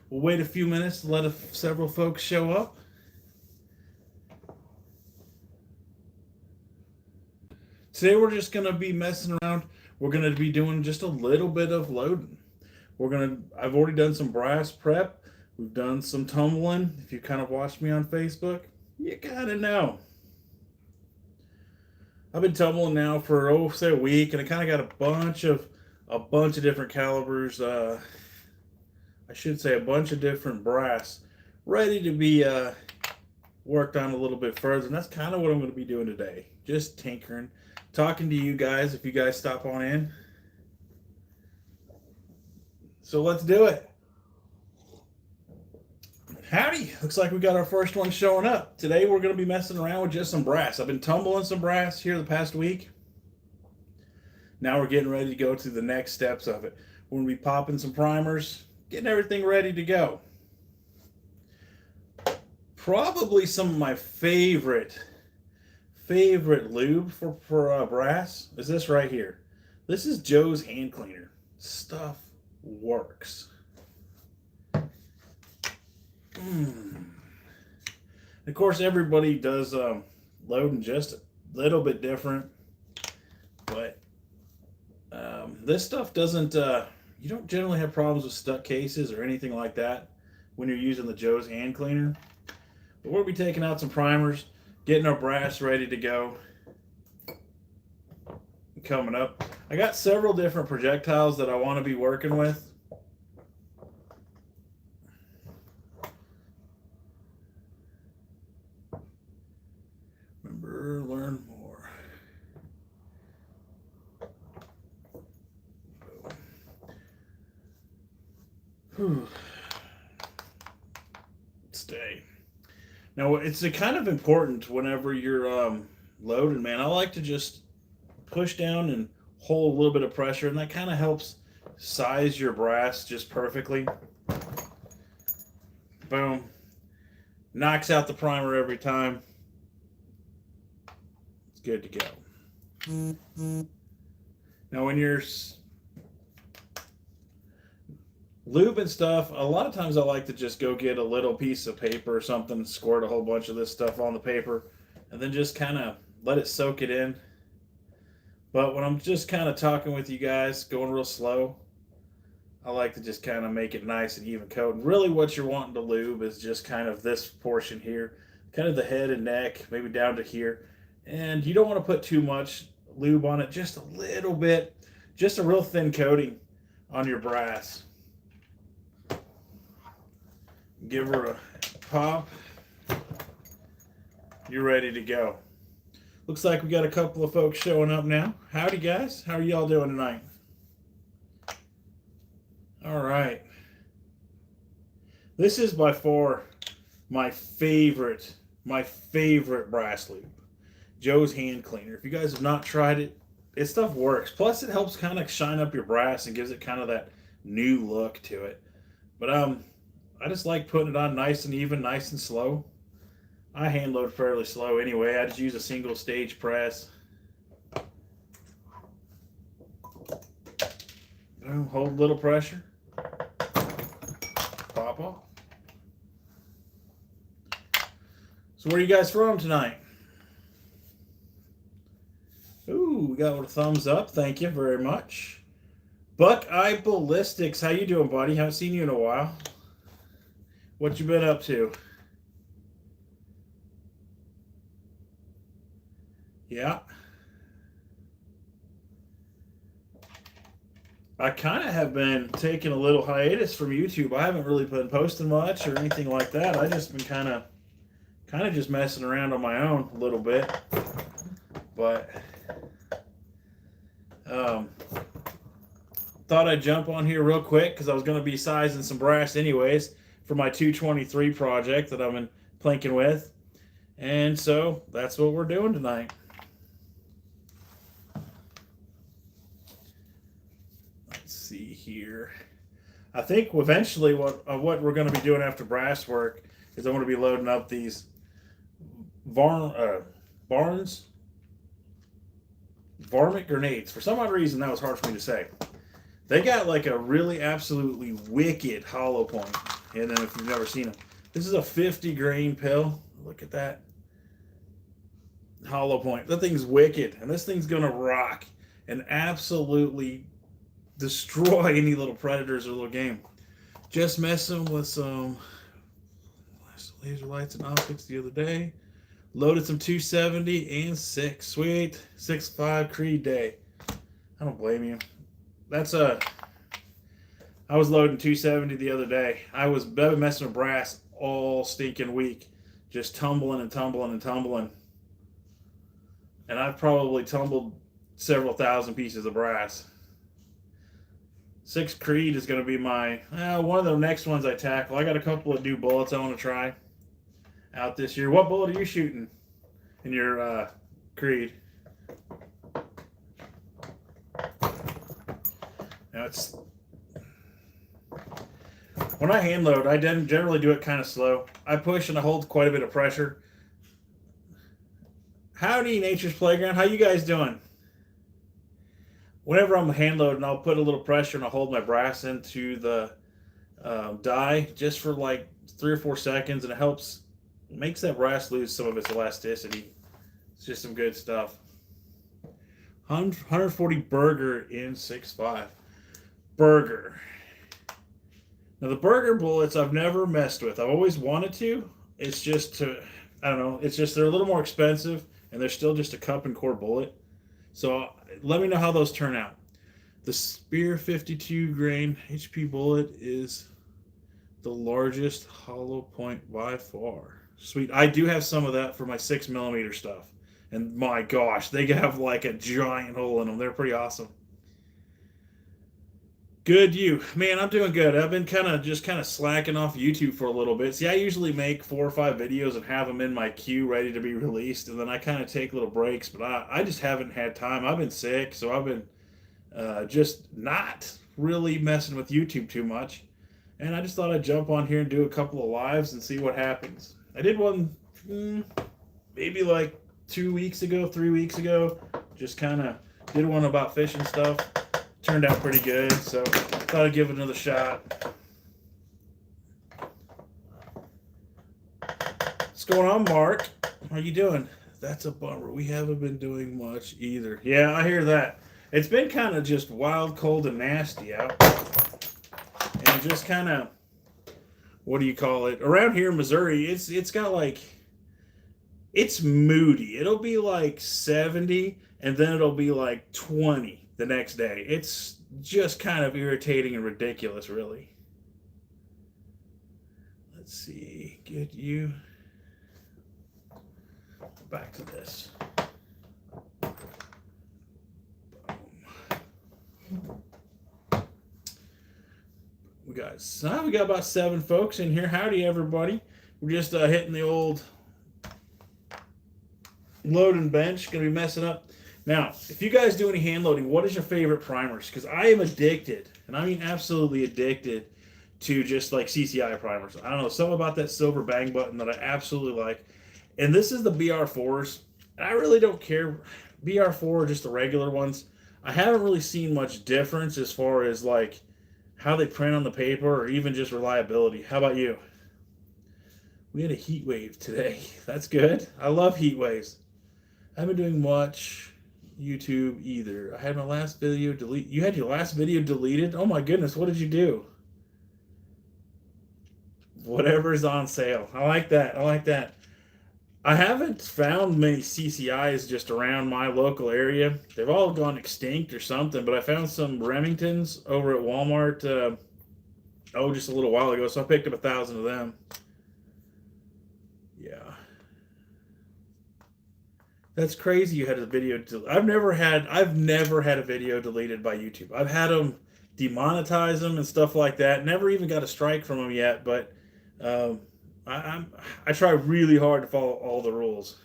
We'll wait a few minutes to let several folks show up. Today we're just going to be messing around. We're going to be doing just a little bit of loading. I've already done some brass prep. We've done some tumbling. If you kind of watched me on Facebook, you kind of know. I've been tumbling now for say a week, and I kind of got a bunch of different calibers. I should say a bunch of different brass ready to be worked on a little bit further, and that's kind of what I'm going to be doing today. Just tinkering, talking to you guys if you guys stop on in. So let's do it. Howdy, looks like we got our first one showing up. Today we're going to be messing around with just some brass. I've been tumbling some brass here the past week. Now we're getting ready to go to the next steps of it. We're going to be popping some primers, getting everything ready to go. Probably some of my favorite lube for brass is this right here. This is Joe's hand cleaner. Stuff works. Of course, everybody does loading just a little bit different, but this stuff doesn't. You don't generally have problems with stuck cases or anything like that when you're using the Joe's hand cleaner. But we'll be taking out some primers, getting our brass ready to go. Coming up, I got several different projectiles that I want to be working with. Remember, learn more. Stay. Now, it's kind of important whenever you're loading, man. I like to just push down and hold a little bit of pressure, and that kind of helps size your brass just perfectly. Boom. Knocks out the primer every time. It's good to go. Now, when you're lube and stuff, a lot of times I like to just go get a little piece of paper or something, squirt a whole bunch of this stuff on the paper, and then just kind of let it soak it in. But when I'm just kind of talking with you guys, going real slow, I like to just kind of make it nice and even coat. And really what you're wanting to lube is just kind of this portion here, kind of the head and neck, maybe down to here. And you don't want to put too much lube on it, just a little bit, just a real thin coating on your brass. Give her a pop. You're ready to go. Looks like we got a couple of folks showing up now. Howdy, guys. How are y'all doing tonight? All right. This is by far my favorite brass lube. Joe's hand cleaner. If you guys have not tried it, this stuff works. Plus, it helps kind of shine up your brass and gives it kind of that new look to it. But I just like putting it on nice and even, nice and slow. I hand load fairly slow anyway. I just use a single stage press. Boom, hold a little pressure. Pop off. So where are you guys from tonight? Ooh, we got a thumbs up. Thank you very much. Buckeye Ballistics. How you doing, buddy? Haven't seen you in a while. What you been up to? Yeah. I kind of have been taking a little hiatus from YouTube. I haven't really been posting much or anything like that. I just been kind of just messing around on my own a little bit. But thought I'd jump on here real quick because I was going to be sizing some brass anyways for my 223 project that I've been plinking with. And so that's what we're doing tonight. Let's see here. I think eventually what we're going to be doing after brass work is I'm going to be loading up these varmint grenades. For some odd reason, that was hard for me to say. They got like a really absolutely wicked hollow point. And then if you've never seen them, this is a 50 grain pill. Look at that hollow point. That thing's wicked, and this thing's gonna rock and absolutely destroy any little predators or little game. Just messing with some laser lights and optics the other day. Loaded some 270 and 6. Sweet 6.5 Creed day. I don't blame you. That's a. I was loading 270 the other day. I've been messing with brass all stinking week, just tumbling and tumbling and tumbling. And I've probably tumbled several thousand pieces of brass. 6 Creed is going to be my one of the next ones I tackle. I got a couple of new bullets I want to try out this year. What bullet are you shooting in your Creed? Now it's when I hand load, I generally do it kind of slow. I push and I hold quite a bit of pressure. Howdy, Nature's Playground. How you guys doing? Whenever I'm hand loading, I'll put a little pressure and I'll hold my brass into the die just for like 3 or 4 seconds, and it makes that brass lose some of its elasticity. It's just some good stuff. 140 burger in 6.5. Burger. Now the burger bullets I've never messed with. I've always wanted to. It's just I don't know. It's just they're a little more expensive, and they're still just a cup and core bullet. So let me know how those turn out. The Spear 52 grain HP bullet is the largest hollow point by far. Sweet. I do have some of that for my 6mm stuff. And my gosh, they have like a giant hole in them. They're pretty awesome. Good, you. Man, I'm doing good. I've been kind of slacking off YouTube for a little bit. See, I usually make 4 or 5 videos and have them in my queue ready to be released, and then I kind of take little breaks, but I just haven't had time. I've been sick, so I've been just not really messing with YouTube too much. And I just thought I'd jump on here and do a couple of lives and see what happens. I did one maybe like 2 weeks ago, 3 weeks ago. Just kind of did one about fishing stuff. Turned out pretty good, so thought I'd give it another shot. What's going on, Mark? How you doing? That's a bummer. We haven't been doing much either. Yeah, I hear that. It's been kind of just wild, cold, and nasty out. And just kind of, what do you call it? Around here in Missouri, it's got like, it's moody. It'll be like 70, and then it'll be like 20. The next day. It's just kind of irritating and ridiculous, really. Let's see. Get you back to this. We got about 7 folks in here. Howdy, everybody. We're just hitting the old loading bench. Gonna be messing up. Now, if you guys do any hand loading, what is your favorite primers? Because I am addicted, and I mean absolutely addicted to just like CCI primers. I don't know, something about that silver bang button that I absolutely like. And this is the BR4s. And I really don't care. BR4 or just the regular ones. I haven't really seen much difference as far as like how they print on the paper or even just reliability. How about you? We had a heat wave today. That's good. I love heat waves. I haven't been doing much YouTube either. I had my last video deleted. You had your last video deleted? Oh my goodness, what did you do? Whatever's on sale. I like that. I like that. I haven't found many CCIs just around my local area. They've all gone extinct or something, but I found some Remingtons over at Walmart just a little while ago, so I picked up 1,000 of them. Yeah. That's crazy. You had a video. I've never had a video deleted by YouTube. I've had them demonetize them and stuff like that. Never even got a strike from them yet. But I try really hard to follow all the rules.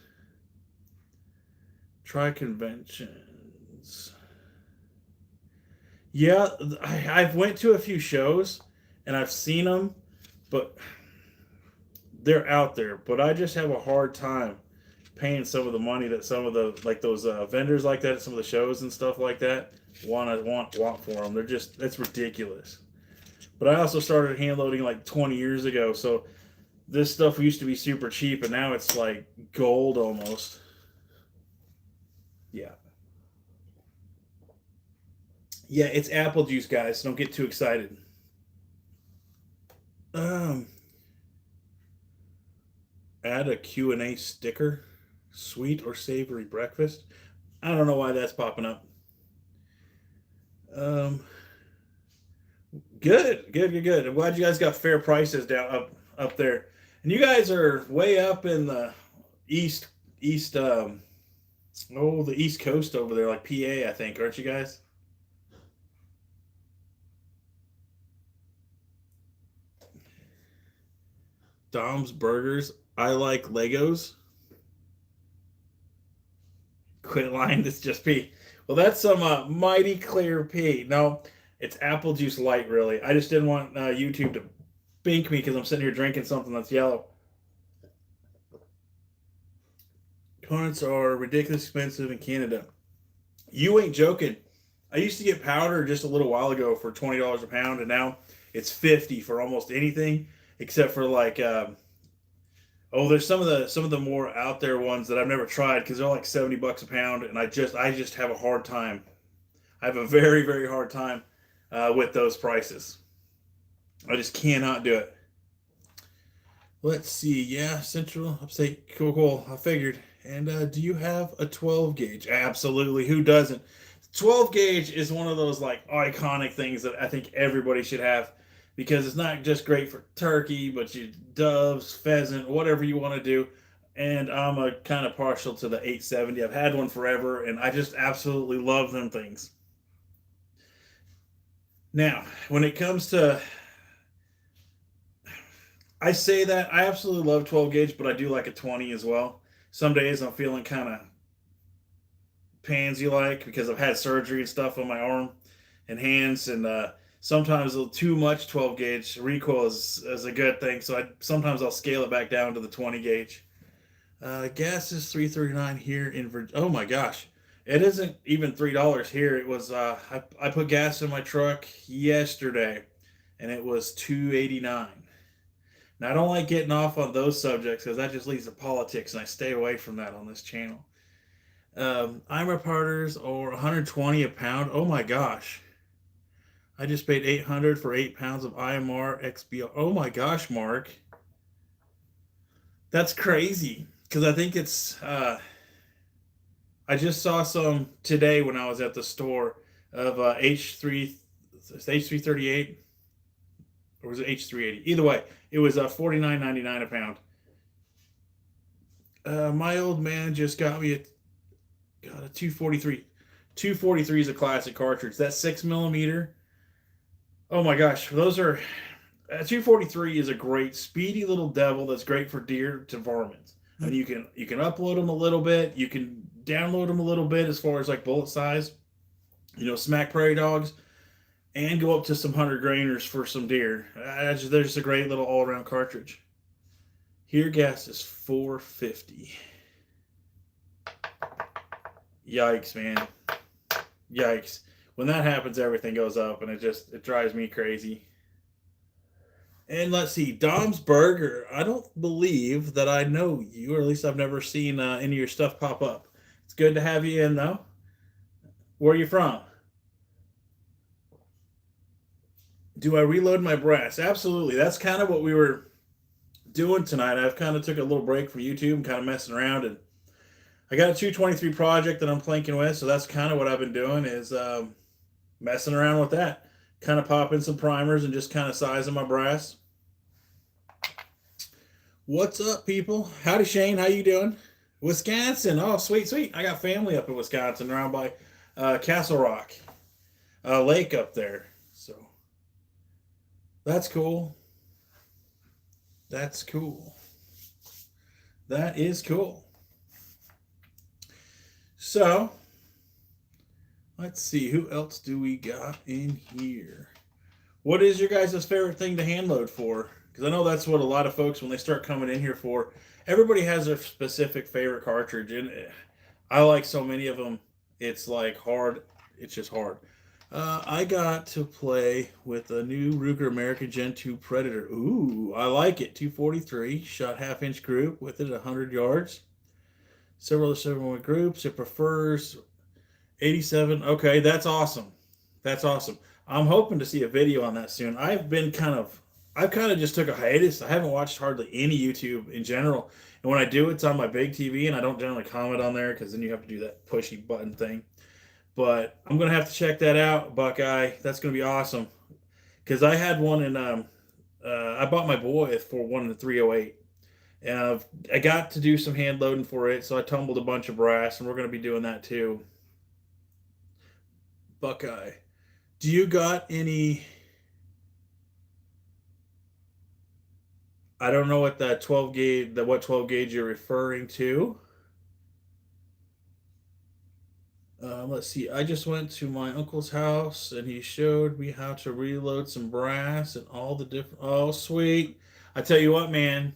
Try conventions. Yeah, I've went to a few shows and I've seen them, but they're out there. But I just have a hard time paying some of the money that some of the like those vendors like that at some of the shows and stuff like that. want for them. That's ridiculous. But I also started hand loading like 20 years ago, so this stuff used to be super cheap, and now it's like gold almost. Yeah. Yeah, it's apple juice, guys. Don't get too excited. Um, Add a Q&A sticker. Sweet or savory breakfast. I don't know why that's popping up. Um, good. I'm glad you guys got fair prices down up there, and you guys are way up in the east the East Coast over there, like PA, I think, aren't you guys? Dom's Burgers. I like Legos. Quit lying. It's just pee. Well, that's some mighty clear pee. No, it's apple juice light. Really, I just didn't want YouTube to bink me because I'm sitting here drinking something that's yellow. Donuts are ridiculously expensive in Canada. You ain't joking. I used to get powder just a little while ago for $20 a pound, and now it's 50 for almost anything except for like there's some of the more out there ones that I've never tried because they're like $70 a pound, and I just have a hard time. I have a very very hard time with those prices. I just cannot do it. Let's see. Yeah, Central Upstate. Cool. I figured. And do you have a 12 gauge? Absolutely. Who doesn't? 12 gauge is one of those like iconic things that I think everybody should have because it's not just great for turkey, but you doves, pheasant, whatever you want to do. And I'm a kind of partial to the 870. I've had one forever, and I just absolutely love them things. Now, when it comes to, I say that I absolutely love 12 gauge, but I do like a 20 as well. Some days I'm feeling kind of pansy like because I've had surgery and stuff on my arm and hands, and sometimes a little too much 12 gauge recoil is a good thing. So sometimes I'll scale it back down to the 20 gauge. Gas is 3.39 here in Virginia. Oh my gosh, it isn't even $3 here. It was I put gas in my truck yesterday, and it was 2.89. Now I don't like getting off on those subjects because that just leads to politics, and I stay away from that on this channel. IMA parters or 120 a pound. Oh my gosh. I just paid 800 for 8 pounds of IMR XBL. Oh my gosh, Mark. That's crazy. Because I think it's I just saw some today when I was at the store of H338 or was it H380? Either way, it was 49.99 a pound. My old man just got me a 243. 243 is a classic cartridge. That's 6 millimeter. Oh my gosh, those are 243 is a great speedy little devil that's great for deer to varmints. And you can upload them a little bit, you can download them a little bit as far as like bullet size, smack prairie dogs, and go up to some 100 grainers for some deer. There's just a great little all around cartridge. Here gas is 450. Yikes, man. Yikes. When that happens, everything goes up, and it drives me crazy. And let's see, Dom's Burger. I don't believe that I know you, or at least I've never seen any of your stuff pop up. It's good to have you in, though. Where are you from? Do I reload my brass? Absolutely. That's kind of what we were doing tonight. I've kind of took a little break from YouTube and kind of messing around, and I got a 223 project that I'm planking with, so that's kind of what I've been doing is messing around with that. Kind of popping some primers and just kind of sizing my brass. What's up, people? Howdy, Shane. How you doing? Wisconsin. Oh, sweet. I got family up in Wisconsin around by Castle Rock Lake up there. So that's cool. That's cool. That is cool. So, let's see, who else do we got in here? What is your guys' favorite thing to hand load for? Because I know that's what a lot of folks, when they start coming in here for, everybody has their specific favorite cartridge. And I like so many of them, it's like hard. It's just hard. I got to play with a new Ruger American Gen 2 Predator. Ooh, I like it. 243, shot half-inch group with it, 100 yards. Several other 7-point groups. It prefers 87. Okay, that's awesome. That's awesome. I'm hoping to see a video on that soon. I've kind of just took a hiatus. I haven't watched hardly any YouTube in general. And when I do, it's on my big TV, and I don't generally comment on there because then you have to do that pushy button thing. But I'm gonna have to check that out, Buckeye. That's gonna be awesome. Because I had one in I bought my boy for one in the 308, and I got to do some hand loading for it, so I tumbled a bunch of brass, and we're gonna be doing that too. Buckeye, do you got any? I don't know what that 12 gauge, what 12 gauge you're referring to. Let's see. I just went to my uncle's house and he showed me how to reload some brass and all the different. Oh, sweet! I tell you what, man.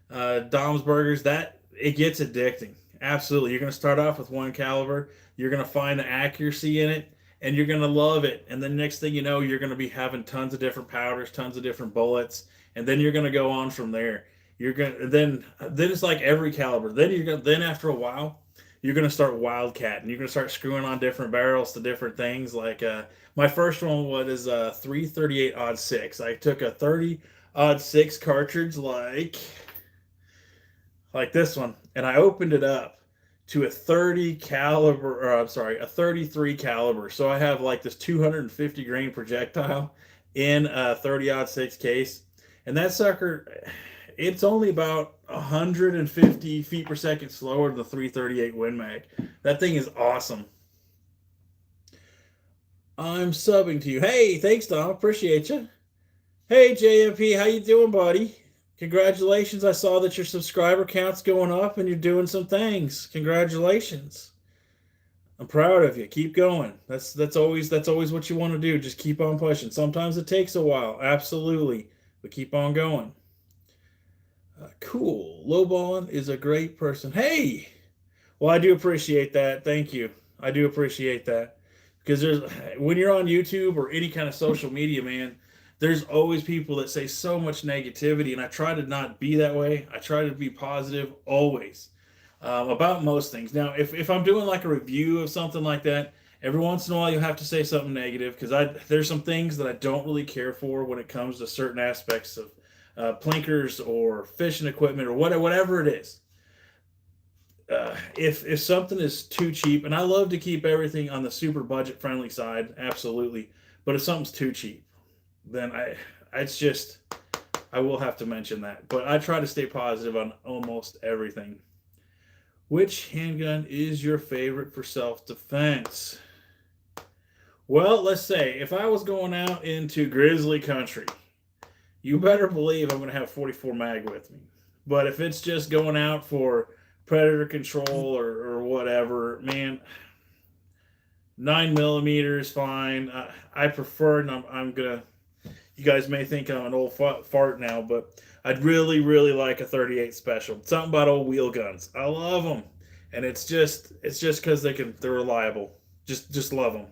Dom's Burgers, that it gets addicting. Absolutely. You're going to start off with one caliber. You're going to find the accuracy in it, and you're going to love it. And then next thing you know, you're going to be having tons of different powders, tons of different bullets, and then you're going to go on from there. You're going to then it's like every caliber. Then after a while, you're going to start wildcat, and you're going to start screwing on different barrels to different things. Like my first one was a 338 odd 6. I took a 30 odd 6 cartridge like this one, and I opened it up to a 30 caliber, or I'm sorry, a 33 caliber. So I have like this 250 grain projectile in a 30 6 case, and that sucker, it's only about 150 feet per second slower than the 338 Win Mag. That thing is awesome. I'm subbing to you. Hey, thanks, Dom. Appreciate you. Hey, JMP, how you doing, buddy? Congratulations. I saw that your subscriber count's going up and you're doing some things. Congratulations. I'm proud of you. Keep going. That's always what you want to do. Just keep on pushing. Sometimes it takes a while. Absolutely. But keep on going. Cool. Lowballin is a great person. Hey. Well, I do appreciate that. Thank you. I do appreciate that. Because when you're on YouTube or any kind of social media, man, there's always people that say so much negativity, and I try to not be that way. I try to be positive always about most things. Now, if I'm doing like a review of something like that, every once in a while you have to say something negative because there's some things that I don't really care for when it comes to certain aspects of plinkers or fishing equipment or whatever it is. If something is too cheap, and I love to keep everything on the super budget friendly side, absolutely. But if something's too cheap, then it's just I will have to mention that. But I try to stay positive on almost everything. Which handgun is your favorite for self-defense? Well, let's say if I was going out into grizzly country, you better believe I'm going to have 44 mag with me. But if it's just going out for predator control or whatever, man, 9mm is fine. I prefer, and I'm gonna. You guys may think I'm an old fart now, but I'd really, really like a 38 special. Something about old wheel guns. I love them, and it's just because they're reliable. Just love them.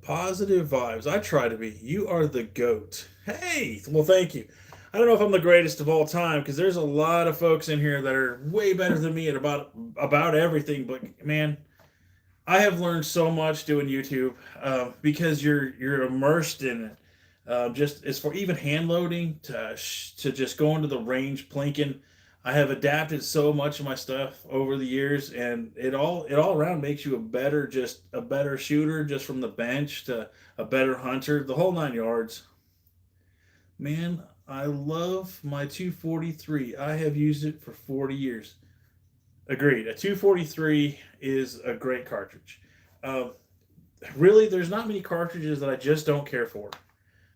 Positive vibes. I try to be. You are the GOAT. Hey, well, thank you. I don't know if I'm the greatest of all time because there's a lot of folks in here that are way better than me at about everything. But man, I have learned so much doing YouTube because you're immersed in it. Just as for even hand loading to just going to the range plinking, I have adapted so much of my stuff over the years, and it all around makes you a better shooter just from the bench to a better hunter, the whole 9 yards. Man, I love my 243. I have used it for 40 years. Agreed. A 243 is a great cartridge. Really, there's not many cartridges that I just don't care for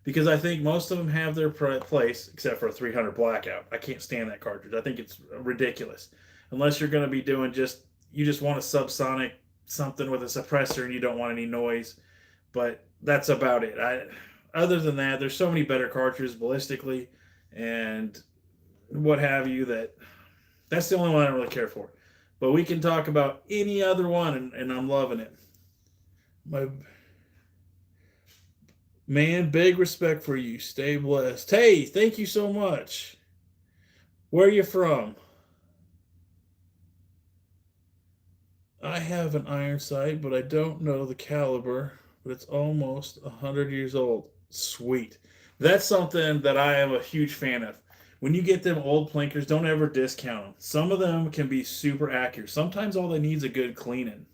because I think most of them have their place, except for a 300 Blackout. I can't stand that cartridge. I think it's ridiculous. Unless you're going to be doing you just want a subsonic something with a suppressor and you don't want any noise. But that's about it. Other than that, there's so many better cartridges ballistically and what have you that's the only one I don't really care for. But we can talk about any other one, and I'm loving it. My man, big respect for you. Stay blessed. Hey, thank you so much. Where are you from? I have an iron sight, but I don't know the caliber. But it's almost 100 years old. Sweet. That's something that I am a huge fan of. When you get them old plinkers, don't ever discount them. Some of them can be super accurate. Sometimes all they need is a good cleaning.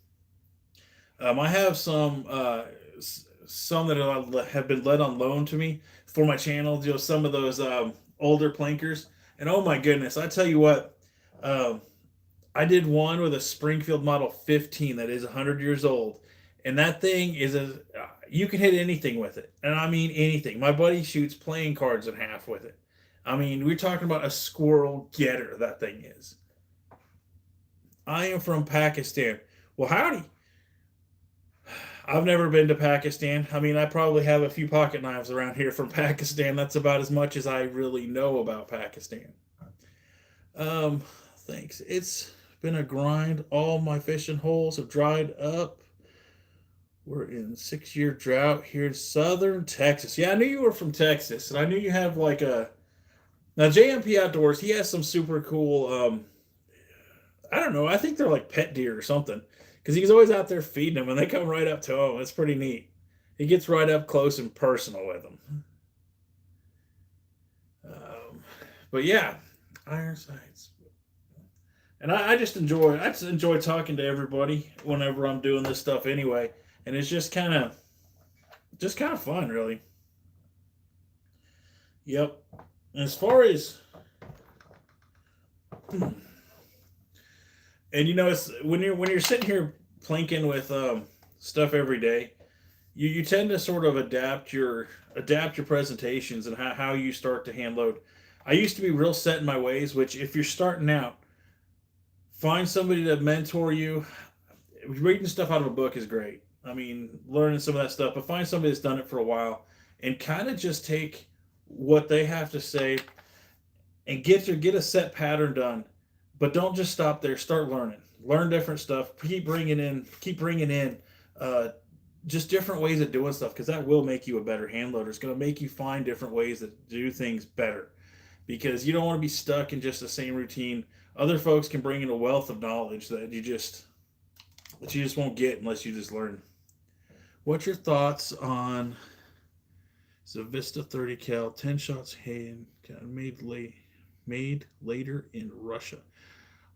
I have some that have been led on loan to me for my channel. You know, some of those older plinkers, and oh my goodness, I tell you what, um, I did one with a Springfield Model 15 that is 100 years old, and that thing is a you can hit anything with it, and I mean anything. My buddy shoots playing cards in half with it. I mean, we're talking about a squirrel getter. That thing is. I am from Pakistan. Well, howdy. I've never been to Pakistan. I mean, I probably have a few pocket knives around here from Pakistan. That's about as much as I really know about Pakistan. Um, thanks. It's been a grind. All my fishing holes have dried up. We're in 6 year drought here in southern Texas. Yeah, I knew you were from Texas, and I knew you have like a now JMP Outdoors. He has some super cool. I don't know. I think they're like pet deer or something because he's always out there feeding them, and they come right up to him. It's pretty neat. He gets right up close and personal with them. Um, but yeah, iron sights. And I just enjoy talking to everybody whenever I'm doing this stuff anyway, and it's just kind of fun, really. Yep. And as far as and you know, it's when you're sitting here plinking with stuff every day, you tend to sort of adapt your presentations and how you start to hand load. I used to be real set in my ways, which if you're starting out, find somebody to mentor you. Reading stuff out of a book is great. I mean, learning some of that stuff, but find somebody that's done it for a while and kind of just take what they have to say and get a set pattern done. But don't just stop there. Start learning. Learn different stuff. Keep bringing in uh, just different ways of doing stuff because that will make you a better hand loader. It's going to make you find different ways to do things better because you don't want to be stuck in just the same routine. Other folks can bring in a wealth of knowledge that you just won't get unless you just learn. What's your thoughts on the Vista 30 cal 10 shots hand made later in Russia?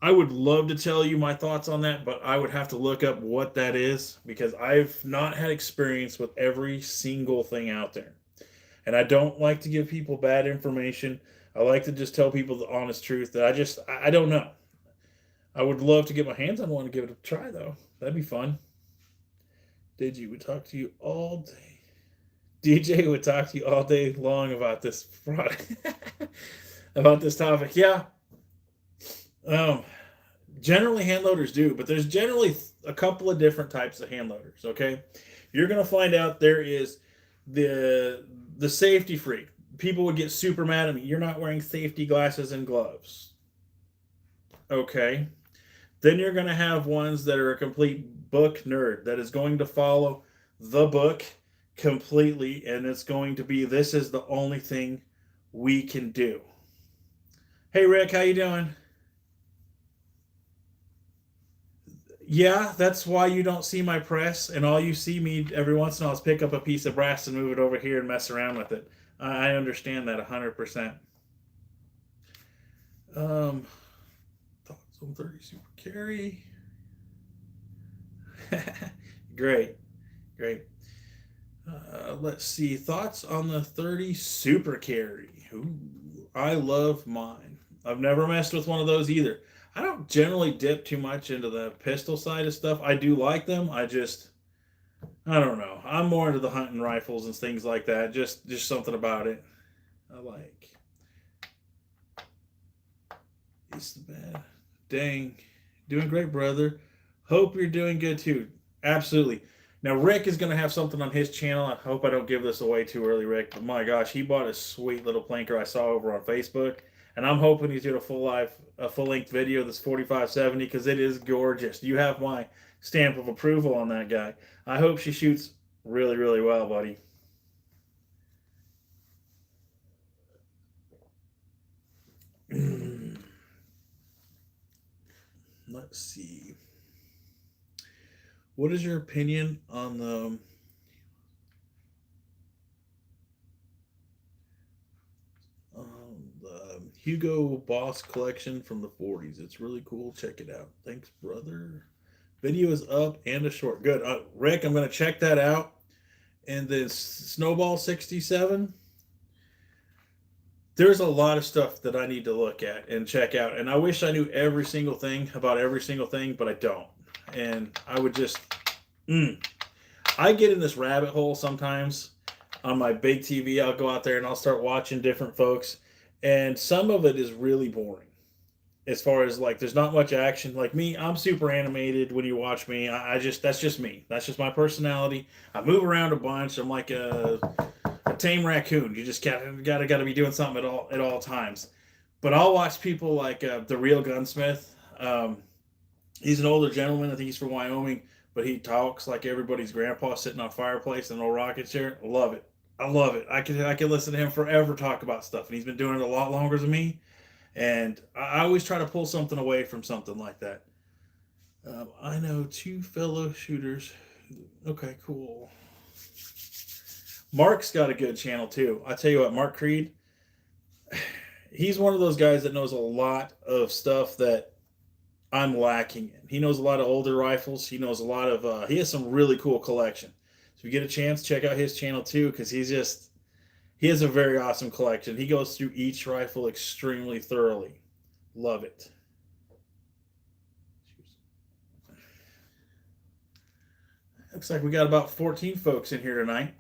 I would love to tell you my thoughts on that, but I would have to look up what that is because I've not had experience with every single thing out there. And I don't like to give people bad information. I like to just tell people the honest truth that I don't know. I would love to get my hands on one and give it a try though. That'd be fun. DJ would talk to you all day. DJ would talk to you all day long about this product, about this topic. Yeah. Um, Generally hand loaders do, but there's generally a couple of different types of hand loaders. Okay, you're gonna find out there is the safety freak. People would get super mad at me. You're not wearing safety glasses and gloves. Okay, then you're gonna have ones that are a complete book nerd that is going to follow the book completely, and it's going to be this is the only thing we can do. Hey Rick, how you doing? Yeah, that's why you don't see my press, and all you see me every once in a while is pick up a piece of brass and move it over here and mess around with it. I understand that 100%. Um, Thoughts on 30 Super Carry? Great, great. Let's see. Thoughts on the 30 Super Carry? Ooh, I love mine. I've never messed with one of those either. I don't generally dip too much into the pistol side of stuff. I do like them. I don't know. I'm more into the hunting rifles and things like that. Just something about it. I like. It's the bad. Dang. Doing great, brother. Hope you're doing good too. Absolutely. Now, Rick is going to have something on his channel. I hope I don't give this away too early, Rick. But my gosh, he bought a sweet little planker I saw over on Facebook. And I'm hoping he's doing a full length video of this 4570 because it is gorgeous. You have my stamp of approval on that guy. I hope she shoots really, really well, buddy. Let's see. What is your opinion on the Hugo Boss collection from the 40s? It's really cool. Check it out. Thanks, brother. Video is up and a short. Good. Rick, I'm going to check that out. And then Snowball 67. There's a lot of stuff that I need to look at and check out. And I wish I knew every single thing about every single thing, but I don't. And I would just, I get in this rabbit hole sometimes on my big TV. I'll go out there and I'll start watching different folks. And some of it is really boring. As far as like, there's not much action. Like me, I'm super animated when you watch me. That's just me. That's just my personality. I move around a bunch. I'm like a tame raccoon. You just gotta be doing something at all times. But I'll watch people like the Real Gunsmith. He's an older gentleman. I think he's from Wyoming, but he talks like everybody's grandpa sitting on a fireplace in an old rocking chair. I love it. I love it. I can listen to him forever talk about stuff, and he's been doing it a lot longer than me. And I always try to pull something away from something like that. I know 2 fellow shooters. Okay, cool. Mark's got a good channel too. I tell you what, Mark Creed, he's one of those guys that knows a lot of stuff that I'm lacking in. He knows a lot of older rifles. He knows a lot of, he has some really cool collection. So if you get a chance, check out his channel too, because he has a very awesome collection. He goes through each rifle extremely thoroughly. Love it. Looks like we got about 14 folks in here tonight.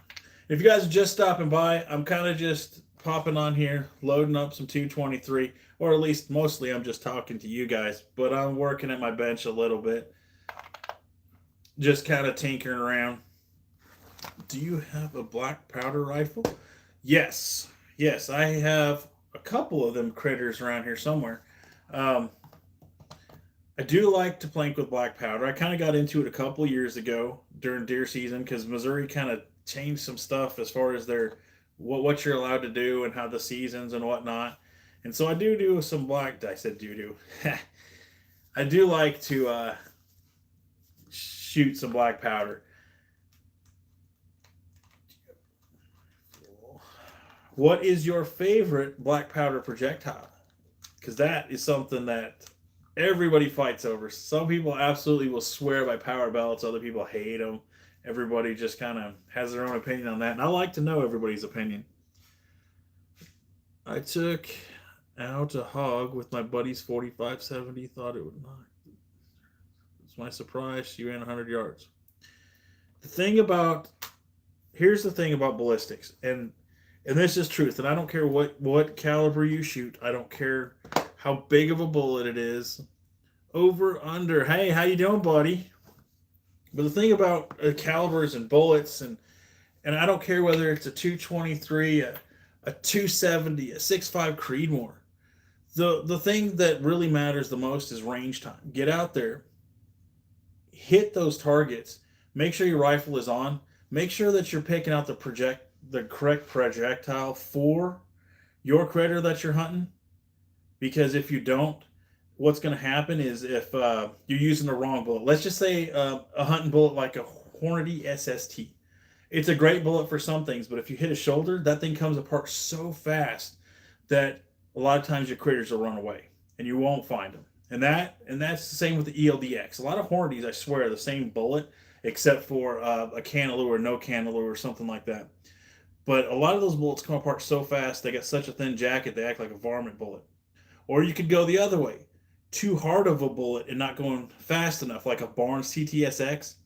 If you guys are just stopping by, I'm kind of just popping on here, loading up some 223, or at least mostly I'm just talking to you guys, but I'm working at my bench a little bit. Just kind of tinkering around. Do you have a black powder rifle? Yes. Yes, I have a couple of them critters around here somewhere. I do like to plank with black powder. I kind of got into it a couple years ago during deer season because Missouri kind of changed some stuff as far as their what you're allowed to do and how the seasons and whatnot. And so I do some black. I said do. I do like to shoot some black powder. What is your favorite black powder projectile? Because that is something that everybody fights over. Some people absolutely will swear by power belts. Other people hate them. Everybody just kind of has their own opinion on that. And I like to know everybody's opinion. I took out a hog with my buddy's 4570. Thought it would not. It's my surprise. She ran 100 yards. Here's the thing about ballistics. And this is truth. And I don't care what caliber you shoot. I don't care how big of a bullet it is. Over, under. Hey, how you doing, buddy? But the thing about calibers and bullets, and I don't care whether it's a 223, a 270, a 6.5 Creedmoor. The thing that really matters the most is range time. Get out there, hit those targets, make sure your rifle is on, make sure that you're picking out the correct projectile for your critter that you're hunting. Because if you don't, what's going to happen is if you're using the wrong bullet. Let's just say a hunting bullet like a Hornady SST. It's a great bullet for some things, but if you hit a shoulder, that thing comes apart so fast that a lot of times your critters will run away and you won't find them. And that's the same with the ELDX. A lot of Hornadys, I swear, are the same bullet except for a canaloo or no canaloo or something like that. But a lot of those bullets come apart so fast, they got such a thin jacket, they act like a varmint bullet. Or you could go the other way. Too hard of a bullet and not going fast enough, like a Barnes TTSX.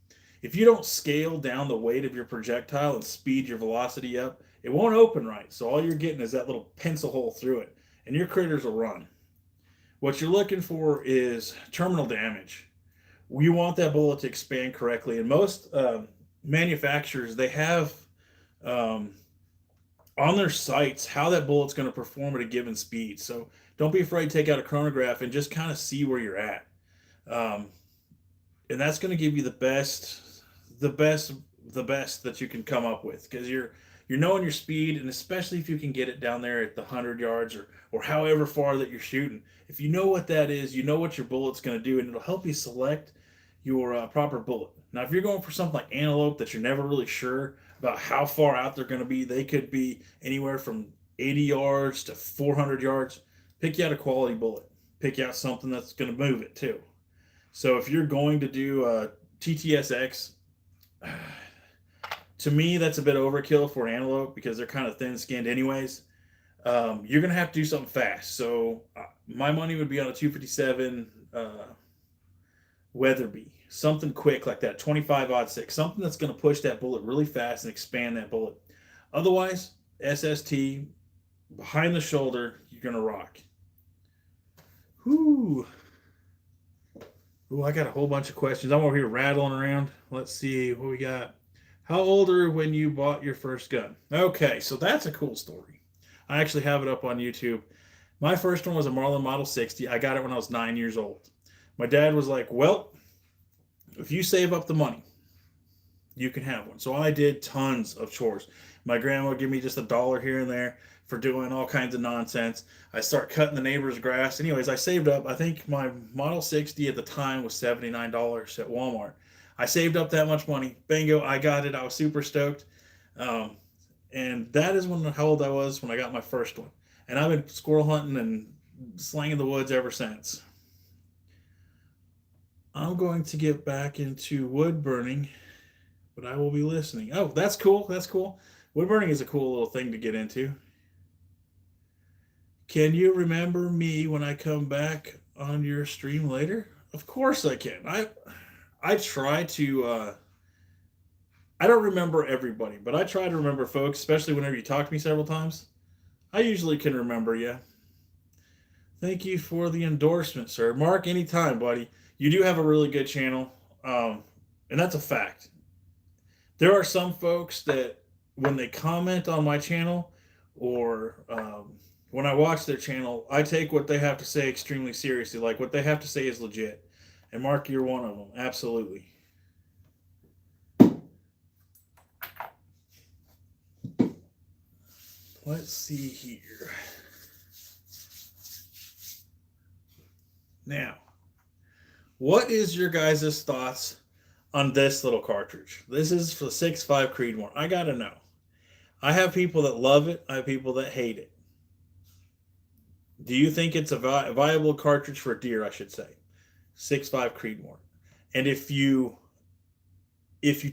If you don't scale down the weight of your projectile and speed your velocity up, it won't open right. So all you're getting is that little pencil hole through it, and your critters will run. What you're looking for is terminal damage. You want that bullet to expand correctly, and most manufacturers, they have on their sights how that bullet's going to perform at a given speed. So don't be afraid to take out a chronograph and just kind of see where you're at. Um, and that's going to give you the best, the best that you can come up with, because you're knowing your speed, and especially if you can get it down there at the 100 yards or however far that you're shooting. If you know what that is, you know what your bullet's going to do, and it'll help you select your proper bullet. Now, if you're going for something like antelope that you're never really sure about how far out they're going to be, they could be anywhere from 80 yards to 400 yards. Pick you out a quality bullet. Pick you out something that's going to move it too. So if you're going to do TTSX, to me that's a bit overkill for an antelope because they're kind of thin-skinned anyways. You're going to have to do something fast. So my money would be on a 257 Weatherby, something quick like that, 25-06, something that's going to push that bullet really fast and expand that bullet. Otherwise, SST, behind the shoulder, you're going to rock. Whoo. Ooh, I got a whole bunch of questions. I'm over here rattling around. Let's see what we got. How old are you when you bought your first gun? Okay, so that's a cool story. I actually have it up on YouTube. My first one was a Marlin Model 60. I got it when I was 9 years old. My dad was like, well, if you save up the money, you can have one. So I did tons of chores. My grandma would give me just $1 here and there for doing all kinds of nonsense. I start cutting the neighbor's grass. Anyways, I saved up. I think my Model 60 at the time was $79 at Walmart. I saved up that much money. Bingo, I got it. I was super stoked. And that is how old I was when I got my first one. And I've been squirrel hunting and slanging the woods ever since. I'm going to get back into wood burning, but I will be listening. Oh, that's cool. That's cool. Wood burning is a cool little thing to get into. Can you remember me when I come back on your stream later? Of course I can. I try to I don't remember everybody, but I try to remember folks, especially whenever you talk to me several times. I usually can remember you. Thank you for the endorsement, sir. Mark, anytime, buddy. You do have a really good channel, and that's a fact. There are some folks that when they comment on my channel or when I watch their channel, I take what they have to say extremely seriously. Like what they have to say is legit. And Mark, you're one of them. Absolutely. Let's see here. Now, what is your guys' thoughts on this little cartridge? This is for the 6.5 Creedmoor. I gotta know. I have people that love it. I have people that hate it. Do you think it's a viable cartridge for deer, I should say? 6.5 Creedmoor. And if you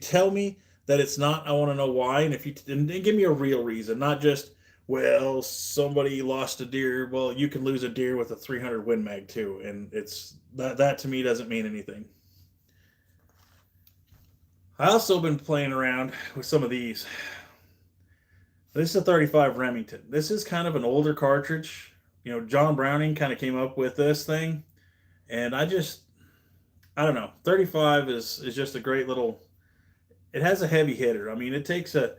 tell me that it's not, I want to know why. And if you and give me a real reason, not just, well, somebody lost a deer. Well, you can lose a deer with a 300 Win Mag too, and it's that to me doesn't mean anything. I also been playing around with some of these. This is a 35 Remington. This is kind of an older cartridge. You know, John Browning kind of came up with this thing, and I don't know. 35 is just a great little. It has a heavy hitter. I mean, it takes a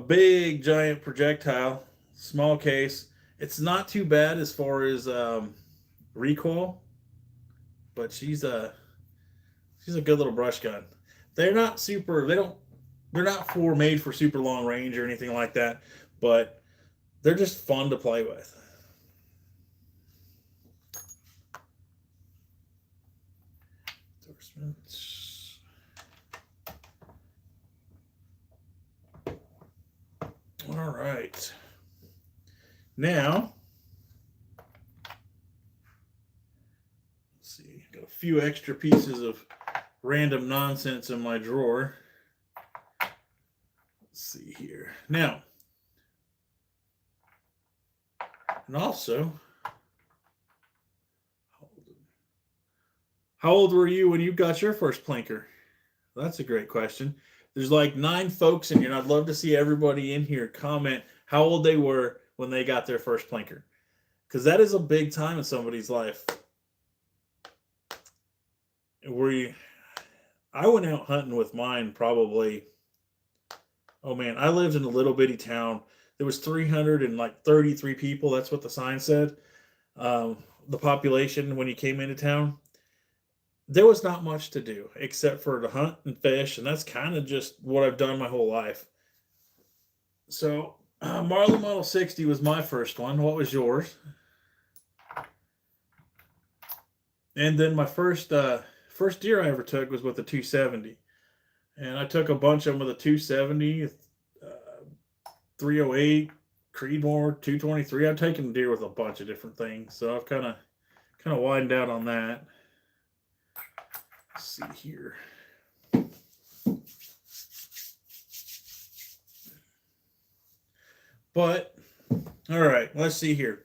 big giant projectile, small case. It's not too bad as far as recoil, but she's a good little brush gun. They're not super. They're not made for super long range or anything like that, but they're just fun to play with. Endorsements. All right. Now, let's see. Got a few extra pieces of random nonsense in my drawer. Let's see here. Now, and also, how old were you when you got your first plinker? That's a great question. There's like 9 folks in here, and I'd love to see everybody in here comment how old they were when they got their first plinker, because that is a big time in somebody's life. I went out hunting with mine probably. Oh man, I lived in a little bitty town There was 333 people. That's what the sign said. The population when you came into town, there was not much to do except for to hunt and fish, and that's kind of just what I've done my whole life. So, Marlin Model 60 was my first one. What was yours? And then my first deer I ever took was with the 270, and I took a bunch of them with a 270, 308, Creedmoor, 223. I've taken deer with a bunch of different things, so I've kind of widened out on that. Let's see here. But all right, let's see here.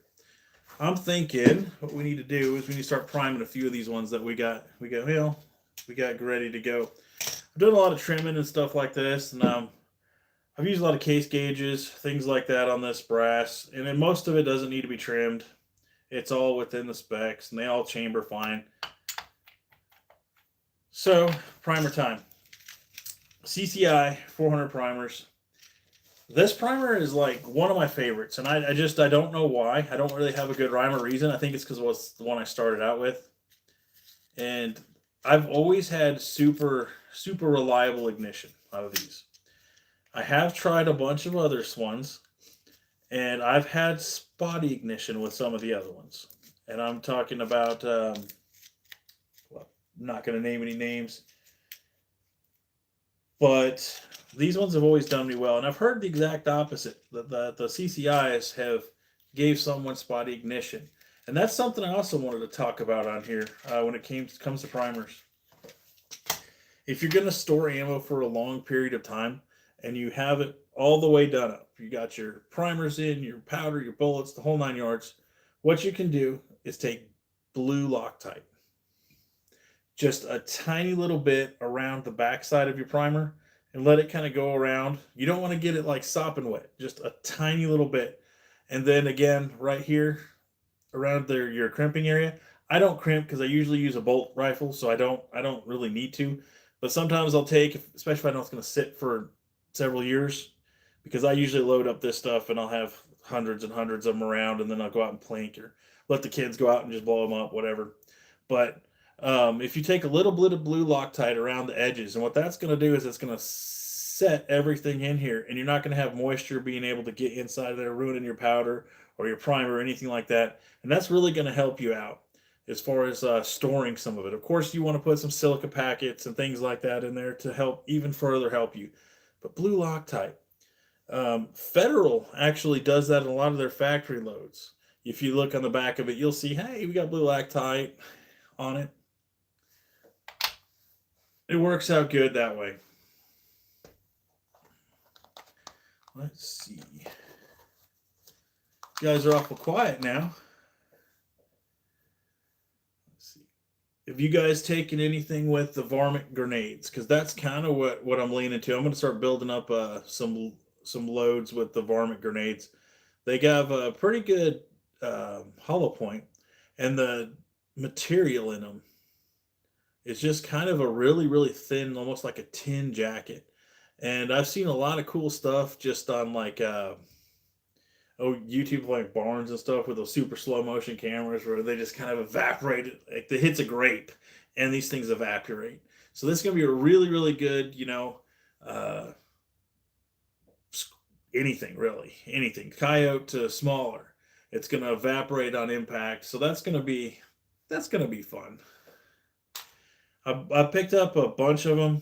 I'm thinking what we need to do is we need to start priming a few of these ones that we got ready to go. I've done a lot of trimming and stuff like this, and I've used a lot of case gauges, things like that on this brass, and then most of it doesn't need to be trimmed. It's all within the specs, and they all chamber fine. So, primer time. CCI 400 primers. This primer is like one of my favorites, and I don't know why. I don't really have a good rhyme or reason. I think it's because it was the one I started out with. And I've always had super reliable ignition out of these. I have tried a bunch of other ones, and I've had spotty ignition with some of the other ones. And I'm talking about, well, I'm not going to name any names, but these ones have always done me well. And I've heard the exact opposite, that the CCIs have gave someone spotty ignition. And that's something I also wanted to talk about on here when it comes to primers. If you're going to store ammo for a long period of time and you have it all the way done up, you got your primers in, your powder, your bullets, the whole 9 yards, what you can do is take blue Loctite. Just a tiny little bit around the backside of your primer and let it kind of go around. You don't want to get it like sopping wet, just a tiny little bit. And then again, right here around your crimping area. I don't crimp because I usually use a bolt rifle, so I don't really need to. But sometimes I'll take, especially if I know it's going to sit for several years, because I usually load up this stuff and I'll have hundreds and hundreds of them around, and then I'll go out and plink or let the kids go out and just blow them up, whatever. But if you take a little bit of blue Loctite around the edges, and what that's going to do is it's going to set everything in here, and you're not going to have moisture being able to get inside there, ruining your powder or your primer or anything like that. And that's really going to help you out as far as storing some of it. Of course, you want to put some silica packets and things like that in there to help even further help you. But blue Loctite, Federal actually does that in a lot of their factory loads. If you look on the back of it, you'll see, hey, we got blue Loctite on it. It works out good that way. Let's see. You guys are awful quiet now. Let's see. Have you guys taken anything with the varmint grenades? Because that's kind of what I'm leaning to. I'm going to start building up some loads with the varmint grenades. They have a pretty good hollow point, and the material in them is just kind of a really, really thin, almost like a tin jacket. And I've seen a lot of cool stuff just on like YouTube, like Barnes and stuff, with those super slow motion cameras where they just kind of evaporate it. Like the hits a grape and these things evaporate. So this is going to be a really, really good, anything really, anything, coyote to smaller. It's going to evaporate on impact. So that's going to be fun. I picked up a bunch of them,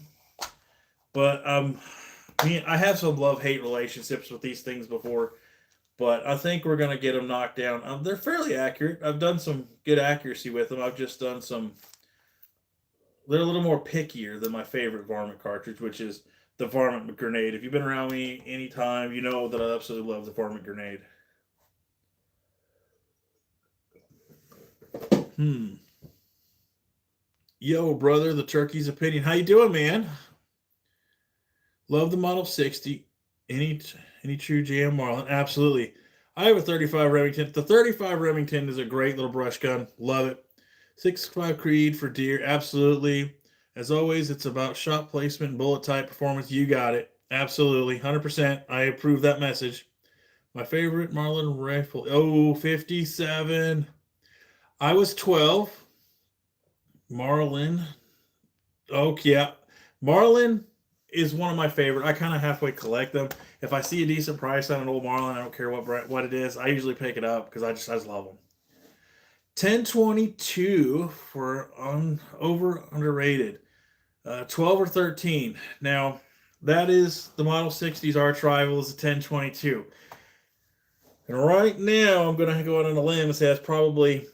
but I have some love-hate relationships with these things before, but I think we're going to get them knocked down. They're fairly accurate. I've done some good accuracy with them. I've just done they're a little more pickier than my favorite varmint cartridge, which is the varmint grenade. If you've been around me anytime, you know that I absolutely love the varmint grenade. Yo, brother, the turkey's opinion. How you doing, man? Love the Model 60. Any true jam Marlin? Absolutely. I have a 35 Remington. The 35 Remington is a great little brush gun. Love it. 6.5 Creed for deer. Absolutely. As always, it's about shot placement and bullet type performance. You got it. Absolutely. 100%. I approve that message. My favorite Marlin rifle. Oh, 57. I was 12. Marlin. Oh, yeah. Marlin is one of my favorite. I kind of halfway collect them. If I see a decent price on an old Marlin, I don't care what it is. I usually pick it up because I just love them. 1022 for over underrated. 12 or 13. Now, that is the Model 60's arch rival is a 1022. And right now, I'm going to go out on a limb and say that's probably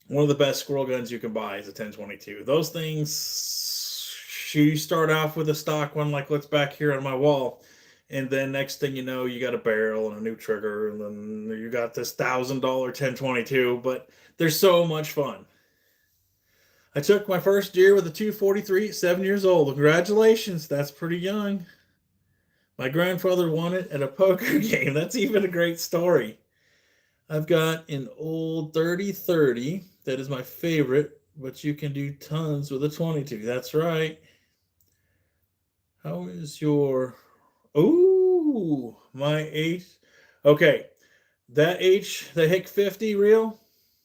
one of the best squirrel guns you can buy is a 1022. Those things, you start off with a stock one like what's back here on my wall. And then next thing you know, you got a barrel and a new trigger. And then you got this $1,000 1022. But they're so much fun. I took my first deer with a 243 at 7 years old. Congratulations. That's pretty young. My grandfather won it at a poker game. That's even a great story. I've got an old 30-30 that is my favorite, but you can do tons with a 22. That's right. How is your... Ooh, my H. Okay, that the Hick 50 reel,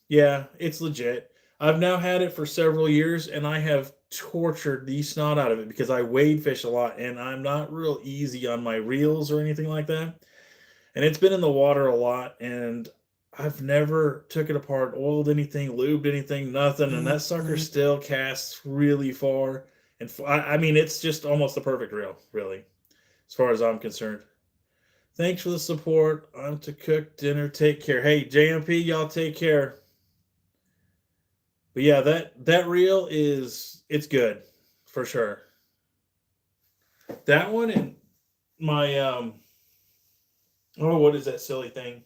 yeah, it's legit. I've now had it for several years, and I have tortured the snot out of it because I wade fish a lot, and I'm not real easy on my reels or anything like that. And it's been in the water a lot, and I've never took it apart, oiled anything, lubed anything, nothing, and that sucker still casts really far. And I mean, it's just almost the perfect reel, really, as far as I'm concerned. Thanks for the support. I'm to cook dinner. Take care. Hey, JMP, y'all take care. But yeah, that reel it's good for sure. That one and my what is that silly thing?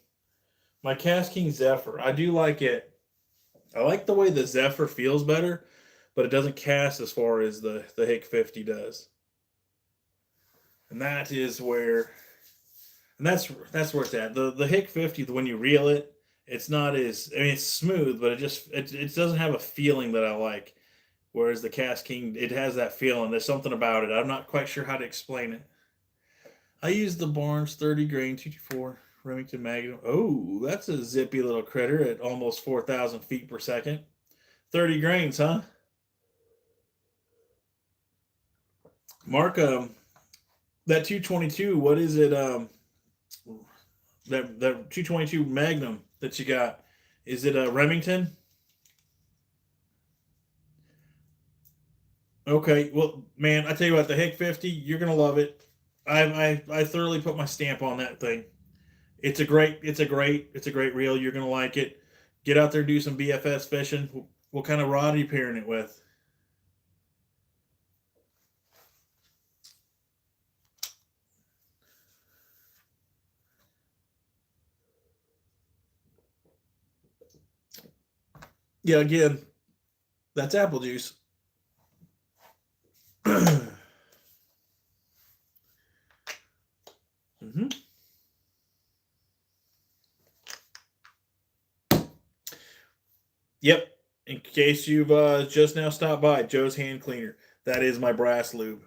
My Cast King Zephyr. I do like it. I like the way the Zephyr feels better, but it doesn't cast as far as the Hick 50 does. And that is where, and that's where it's at. The Hick 50, when you reel it, it's not as, I mean, it's smooth, but it doesn't have a feeling that I like. Whereas the Cast King, it has that feeling. There's something about it. I'm not quite sure how to explain it. I use the Barnes 30 grain 224 Remington Magnum. Oh, that's a zippy little critter at almost 4,000 feet per second. 30 grains, huh? Mark, that 222, what is it? That 222 Magnum that you got, is it a Remington? Okay, well, man, I tell you what, the Hick 50, you're gonna love it. I thoroughly put my stamp on that thing. It's a great reel. You're gonna like it. Get out there and do some BFS fishing. What kind of rod are you pairing it with? Yeah, again, that's apple juice. Mm-hmm. Yep. In case you've just now stopped by, Joe's Hand Cleaner. That is my brass lube. In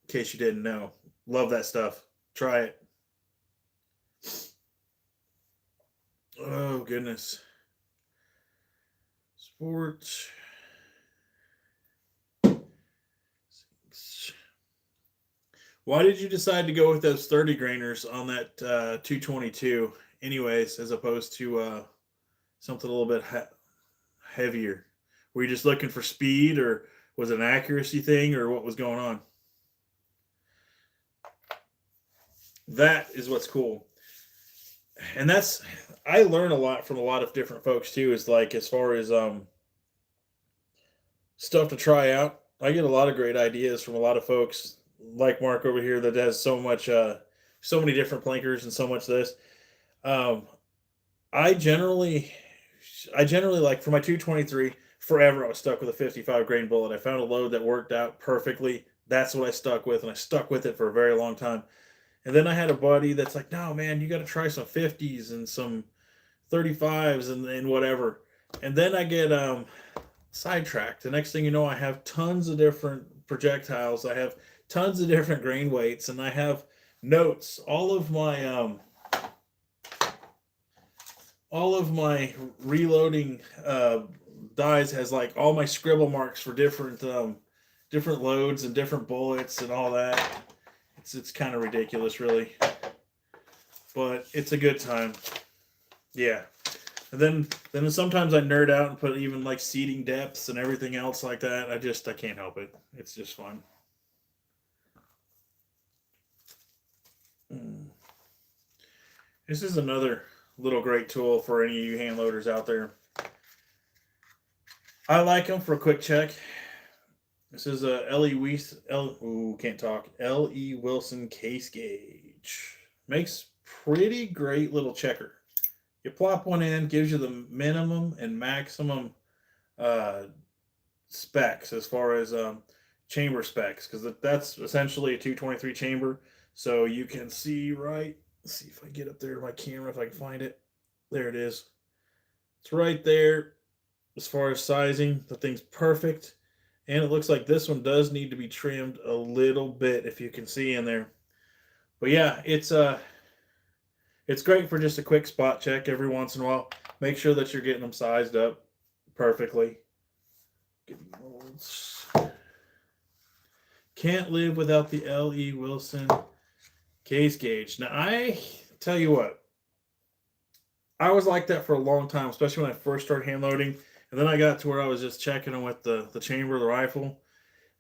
case you didn't know. Love that stuff. Try it. Oh, goodness. Sports. Why did you decide to go with those 30 grainers on that 222 anyways, as opposed to something a little bit heavier? Were you just looking for speed, or was it an accuracy thing, or what was going on? That is what's cool. And that's, I learn a lot from a lot of different folks too, is like as far as stuff to try out. I get a lot of great ideas from a lot of folks like Mark over here that has so much so many different plinkers and so much of this. Um I generally like for my 223 forever I was stuck with a 55 grain bullet. I found a load that worked out perfectly. That's what I stuck with, and I stuck with it for a very long time. And then I had a buddy that's like, "No, man, you got to try some 50s and some 35s and whatever." And then I get sidetracked. The next thing you know, I have tons of different projectiles. I have tons of different grain weights, and I have notes. All of my reloading dies has like all my scribble marks for different loads and different bullets and all that. It's kind of ridiculous, really, but it's a good time. Yeah. And then sometimes I nerd out and put even like seating depths and everything else like that. I can't help it. It's just fun. This is another little great tool for any of you hand loaders out there. I like them for a quick check. This is a L.E. Wilson case gauge. Makes pretty great little checker. You plop one in, gives you the minimum and maximum uh, specs as far as chamber specs, because that's essentially a 223 chamber. So you can see right. Let's see if I get up there to my camera, if I can find it. There it is. It's right there. As far as sizing, the thing's perfect. And it looks like this one does need to be trimmed a little bit, if you can see in there. But yeah, it's great for just a quick spot check every once in a while. Make sure that you're getting them sized up perfectly. Can't live without the L.E. Wilson case gauge. Now, I tell you what, I was like that for a long time, especially when I first started hand loading. And then I got to where I was just checking them with the chamber of the rifle.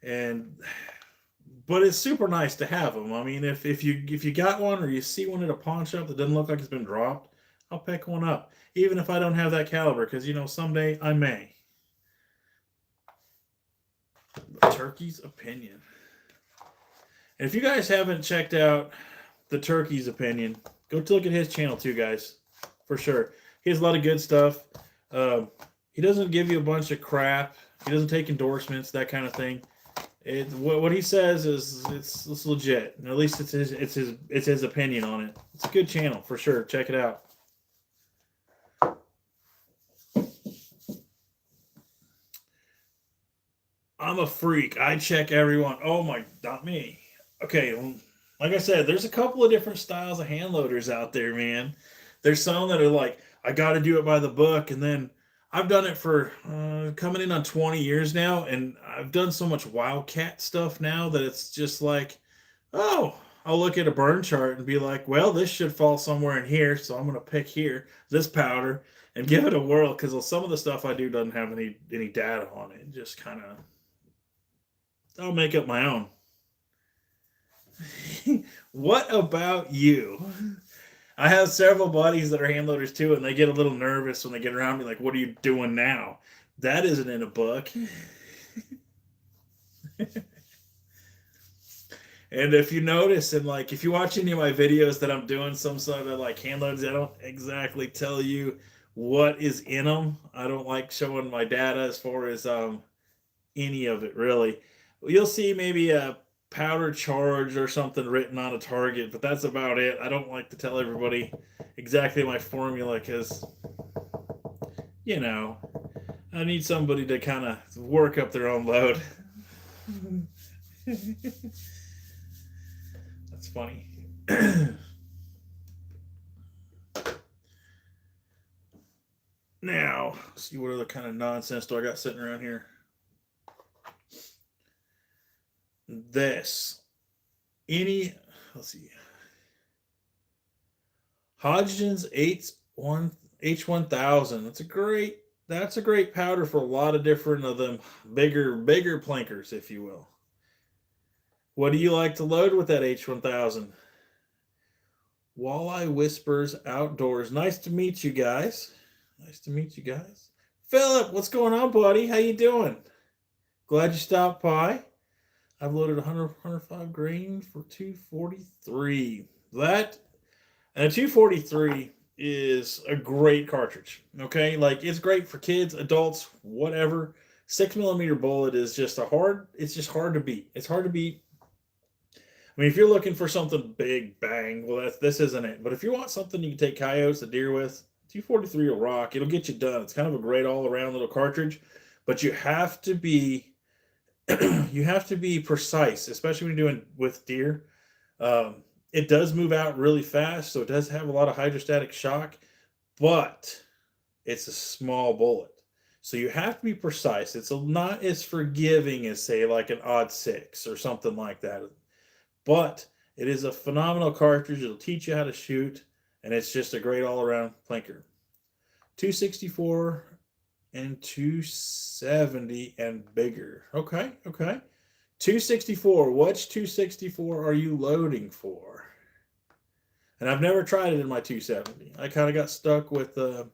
But it's super nice to have them. I mean, if you got one or you see one at a pawn shop that doesn't look like it's been dropped, I'll pick one up, even if I don't have that caliber, because someday I may. The Turkey's Opinion. And if you guys haven't checked out the Turkey's Opinion, go look at his channel too, guys, for sure. He has a lot of good stuff. He doesn't give you a bunch of crap. He doesn't take endorsements, that kind of thing. What he says is it's legit. At least it's his opinion on it. It's a good channel for sure. Check it out. I'm a freak. I check everyone. Oh my, not me. Okay, like I said, there's a couple of different styles of hand loaders out there, man. There's some that are like, I got to do it by the book, and then I've done it for coming in on 20 years now, and I've done so much wildcat stuff now that it's just like, oh, I'll look at a burn chart and be like, well, this should fall somewhere in here, so I'm going to pick here, this powder, and give it a whirl, because some of the stuff I do doesn't have any data on it. Just kind of, I'll make up my own. What about you? I have several buddies that are hand loaders too, and they get a little nervous when they get around me, like, what are you doing now? That isn't in a book. And if you notice, and like, if you watch any of my videos that I'm doing some sort of like hand loads, I don't exactly tell you what is in them. I don't like showing my data as far as any of it, really. You'll see maybe a powder charge or something written on a target, but that's about it. I don't like to tell everybody exactly my formula, because I need somebody to kind of work up their own load. That's funny. Now, let's see what other kind of nonsense do I got sitting around here. Let's see. Hodgdon's H1000. That's a great powder for a lot of different of them bigger plankers, if you will. What do you like to load with that H1000? Walleye Whispers Outdoors. Nice to meet you guys. Philip, what's going on, buddy? How you doing? Glad you stopped by. I've loaded 105 grain for 243. And a 243 is a great cartridge. Okay, like, it's great for kids, adults, whatever. 6mm bullet is just it's just hard to beat. It's hard to beat. I mean, if you're looking for something big, bang, well, this isn't it. But if you want something you can take coyotes, a deer with, 243 will rock. It'll get you done. It's kind of a great all-around little cartridge, but you have to be precise, especially when you're doing with deer. It does move out really fast, so it does have a lot of hydrostatic shock, but it's a small bullet. So you have to be precise. It's not as forgiving as, say, like an odd six or something like that. But it is a phenomenal cartridge. It'll teach you how to shoot, and it's just a great all around plinker. 264 and 270 and bigger. Okay, okay. 264. Which 264 are you loading for? And I've never tried it in my 270. I kind of got stuck with uh,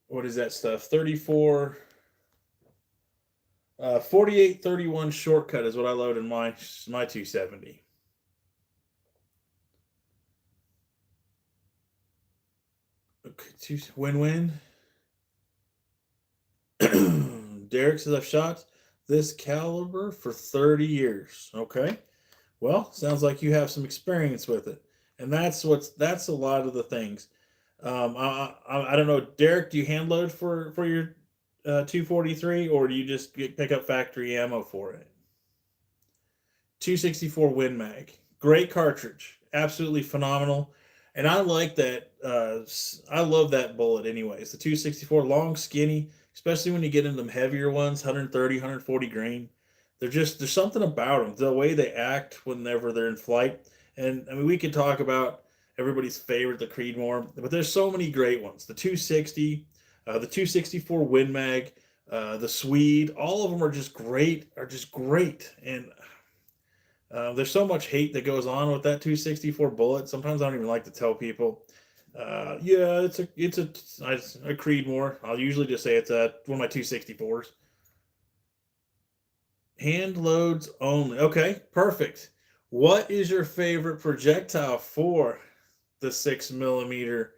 what is that stuff? 34, 4831 shortcut is what I load in my 270. Okay, win-win. Derek says I've shot this caliber for 30 years. Okay. Well, sounds like you have some experience with it. And that's a lot of the things. I don't know, Derek, do you hand load for your 243, or do you just pick up factory ammo for it? 264 Win Mag. Great cartridge. Absolutely phenomenal. And I like that. I love that bullet, anyways. The 264, long, skinny, especially when you get into them heavier ones, 130, 140 grain. There's something about them, the way they act whenever they're in flight. And I mean, we could talk about everybody's favorite, the Creedmoor, but there's so many great ones. The 260, the 264 Win Mag, the Swede, all of them are just great. And there's so much hate that goes on with that 264 bullet. Sometimes I don't even like to tell people. Yeah, it's a Creedmoor. I'll usually just say it's one of my 264s. Hand loads only. Okay, perfect. What is your favorite projectile for the 6 millimeter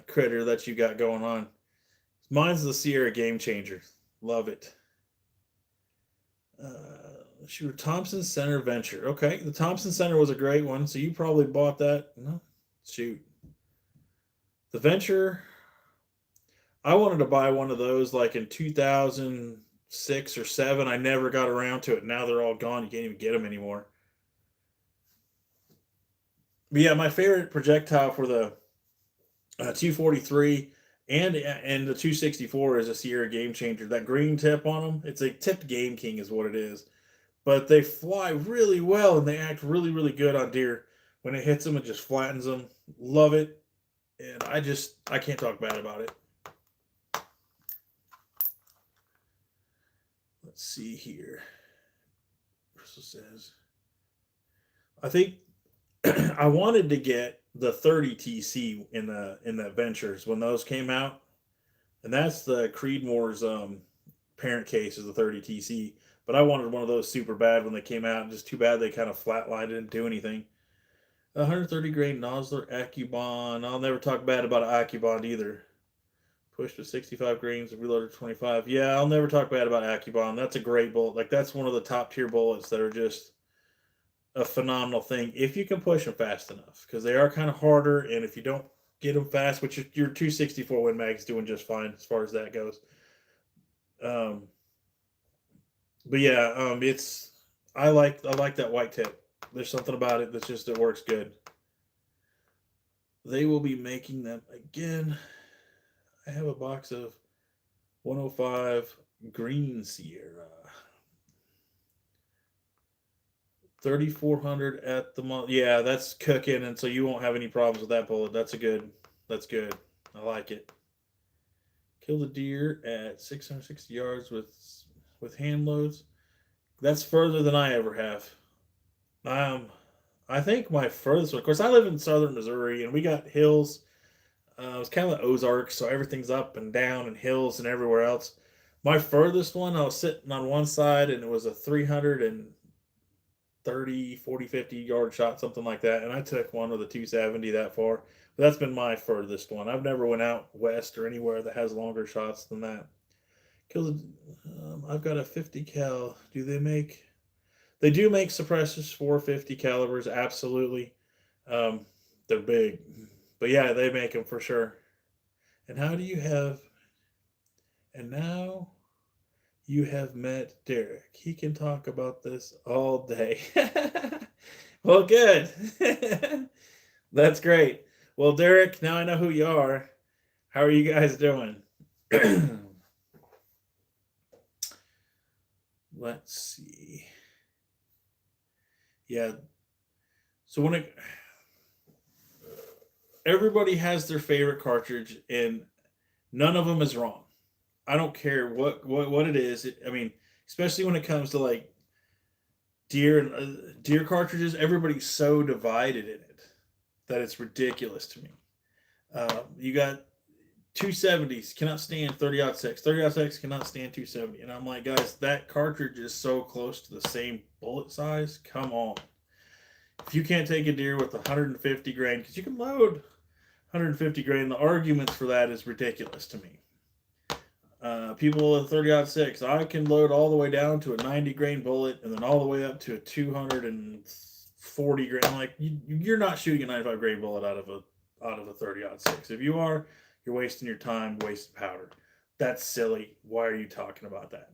critter that you got going on? Mine's the Sierra Game Changer. Love it. Shooter Thompson Center Venture. Okay, the Thompson Center was a great one, so you probably bought that. No, shoot. The Venture. I wanted to buy one of those like in 2006 or seven. I never got around to it. Now they're all gone. You can't even get them anymore. But yeah, my favorite projectile for the 243 and the 264 is a Sierra Game Changer. That green tip on them, it's a tipped Game King, is what it is. But they fly really well and they act really, really good on deer. When it hits them, it just flattens them. Love it. And I can't talk bad about it. Let's see here. Crystal says, I think I wanted to get the 30 TC in the Ventures when those came out, and that's the Creedmoor's parent case is the 30 TC. But I wanted one of those super bad when they came out. Just too bad they kind of flatlined, didn't do anything. 130 grain Nosler AccuBond. I'll never talk bad about an AccuBond either. Pushed to 65 grains, reloaded 25. Yeah, I'll never talk bad about AccuBond. That's a great bullet. Like, that's one of the top tier bullets that are just a phenomenal thing if you can push them fast enough, because they are kind of harder. And if you don't get them fast, which your 264 Win Mag is doing just fine as far as that goes. Um, but yeah, it's I like that white tip. There's something about it that's just it works good. They will be making them again. I have a box of 105 Green Sierra. 3,400 at the month. Yeah, that's cooking, and so you won't have any problems with that bullet. That's good. I like it. Kill the deer at 660 yards with hand loads. That's further than I ever have. I think my furthest one. Of course, I live in southern Missouri, and we got hills. It's kind of the Ozarks, so everything's up and down and hills and everywhere else. My furthest one, I was sitting on one side, and it was a 330, 40, 50 yard shot, something like that. And I took one with a 270 that far. But that's been my furthest one. I've never went out west or anywhere that has longer shots than that. I've got a 50 cal. They do make suppressors for 50 calibers, absolutely. Um, they're big. But yeah, they make them for sure. And how do you have. And now you have met Derek. He can talk about this all day. Well, good. That's great. Well, Derek, now I know who you are. How are you guys doing? Let's see. Yeah. So when it everybody has their favorite cartridge, and none of them is wrong. I don't care what it is. I mean, especially when it comes to like deer cartridges, everybody's so divided in it that it's ridiculous to me. You got 270s cannot stand 30-06. 30-06 cannot stand 270. And I'm like, guys, that cartridge is so close to the same bullet size. Come on. If you can't take a deer with 150 grain, because you can load 150 grain, the arguments for that is ridiculous to me. People with 30-06, I can load all the way down to a 90 grain bullet and then all the way up to a 240 grain. Like you're not shooting a 95 grain bullet out of a 30-06. If you are, you're wasting your time, wasting powder. That's silly. Why are you talking about that?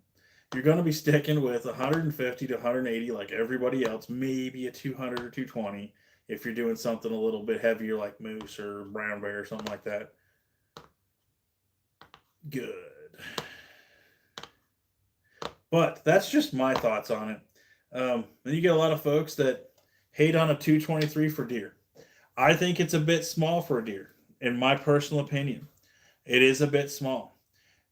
You're going to be sticking with 150 to 180 like everybody else, maybe a 200 or 220 if you're doing something a little bit heavier like moose or brown bear or something like that. Good. But that's just my thoughts on it. Then you get a lot of folks that hate on a 223 for deer. I think it's a bit small for a deer, in my personal opinion. It is a bit small,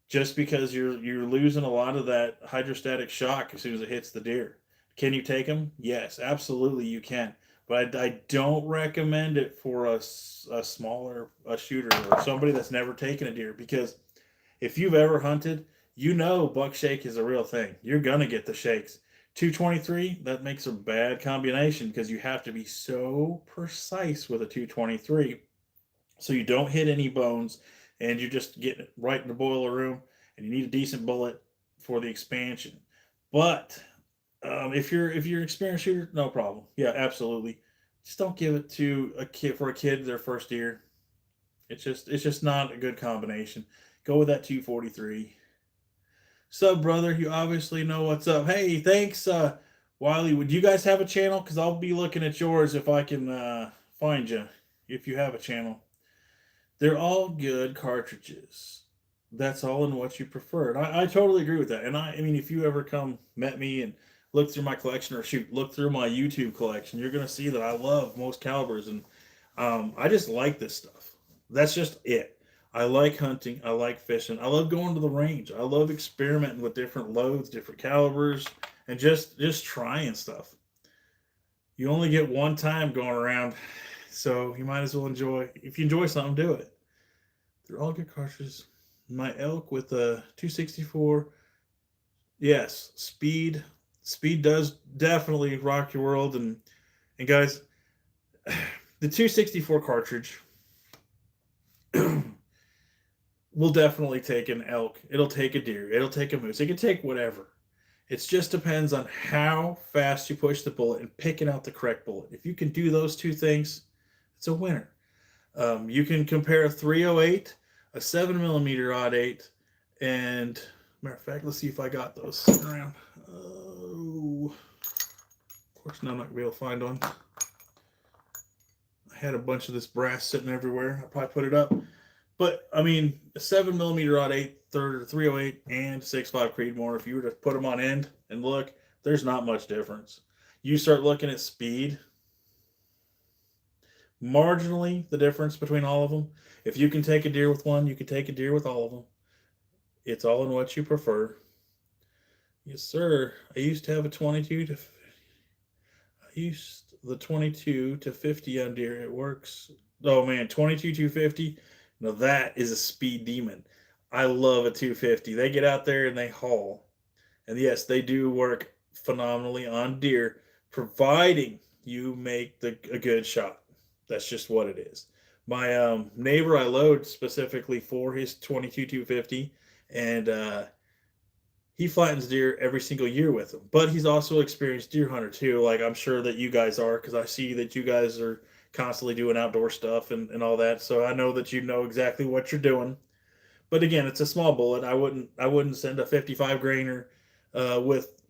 just because you're losing a lot of that hydrostatic shock as soon as it hits the deer. Can you take them? Yes, absolutely you can. But I don't recommend it for a smaller a shooter or somebody that's never taken a deer, because if you've ever hunted, you know buck shake is a real thing. You're gonna get the shakes. 223, that makes a bad combination because you have to be so precise with a 223 so you don't hit any bones and you're just getting it right in the boiler room, and you need a decent bullet for the expansion. But if you're an experienced shooter, no problem. Yeah, absolutely. Just don't give it to a kid for a kid their first year. It's just not a good combination. Go with that 243. Sub brother, you obviously know what's up. Hey, thanks, Wiley. Would you guys have a channel? Because I'll be looking at yours if I can find you. If you have a channel, they're all good cartridges. That's all in what you prefer. And I totally agree with that. And I mean, if you ever met me and look through my collection, or shoot, look through my YouTube collection, you're gonna see that I love most calibers, and I just like this stuff. That's just it. I like hunting. I like fishing. I love going to the range. I love experimenting with different loads, different calibers, and just trying stuff. You only get one time going around, so you might as well enjoy. If you enjoy something, do it. They're all good cartridges. My elk with a 264. Yes, speed. Speed does definitely rock your world, and guys, the 264 cartridge will definitely take an elk. It'll take a deer. It'll take a moose. It can take whatever. It just depends on how fast you push the bullet and picking out the correct bullet. If you can do those two things, it's a winner. You can compare a 308, a 7mm odd 8, and matter of fact, let's see if I got those sitting around. Oh, of course, now I'm not gonna be able to find one. I had a bunch of this brass sitting everywhere. I probably put it up. But I mean, a 7mm odd 8, 308, and 6.5 Creedmoor, if you were to put them on end and look, there's not much difference. You start looking at speed, marginally the difference between all of them. If you can take a deer with one, you can take a deer with all of them. It's all in what you prefer. Yes, sir. I used to have a 22 to. I used the 22 to 50 on deer. It works. Oh man, 22 250. Now that is a speed demon. I love a 250. They get out there and they haul. And yes, they do work phenomenally on deer, providing you make a good shot. That's just what it is. My neighbor I load specifically for his 22 250, and he flattens deer every single year with them. But he's also an experienced deer hunter too, like I'm sure that you guys are, because I see that you guys are constantly doing outdoor stuff and all that. So I know that you know exactly what you're doing. But again, it's a small bullet. I wouldn't send a 55 grainer with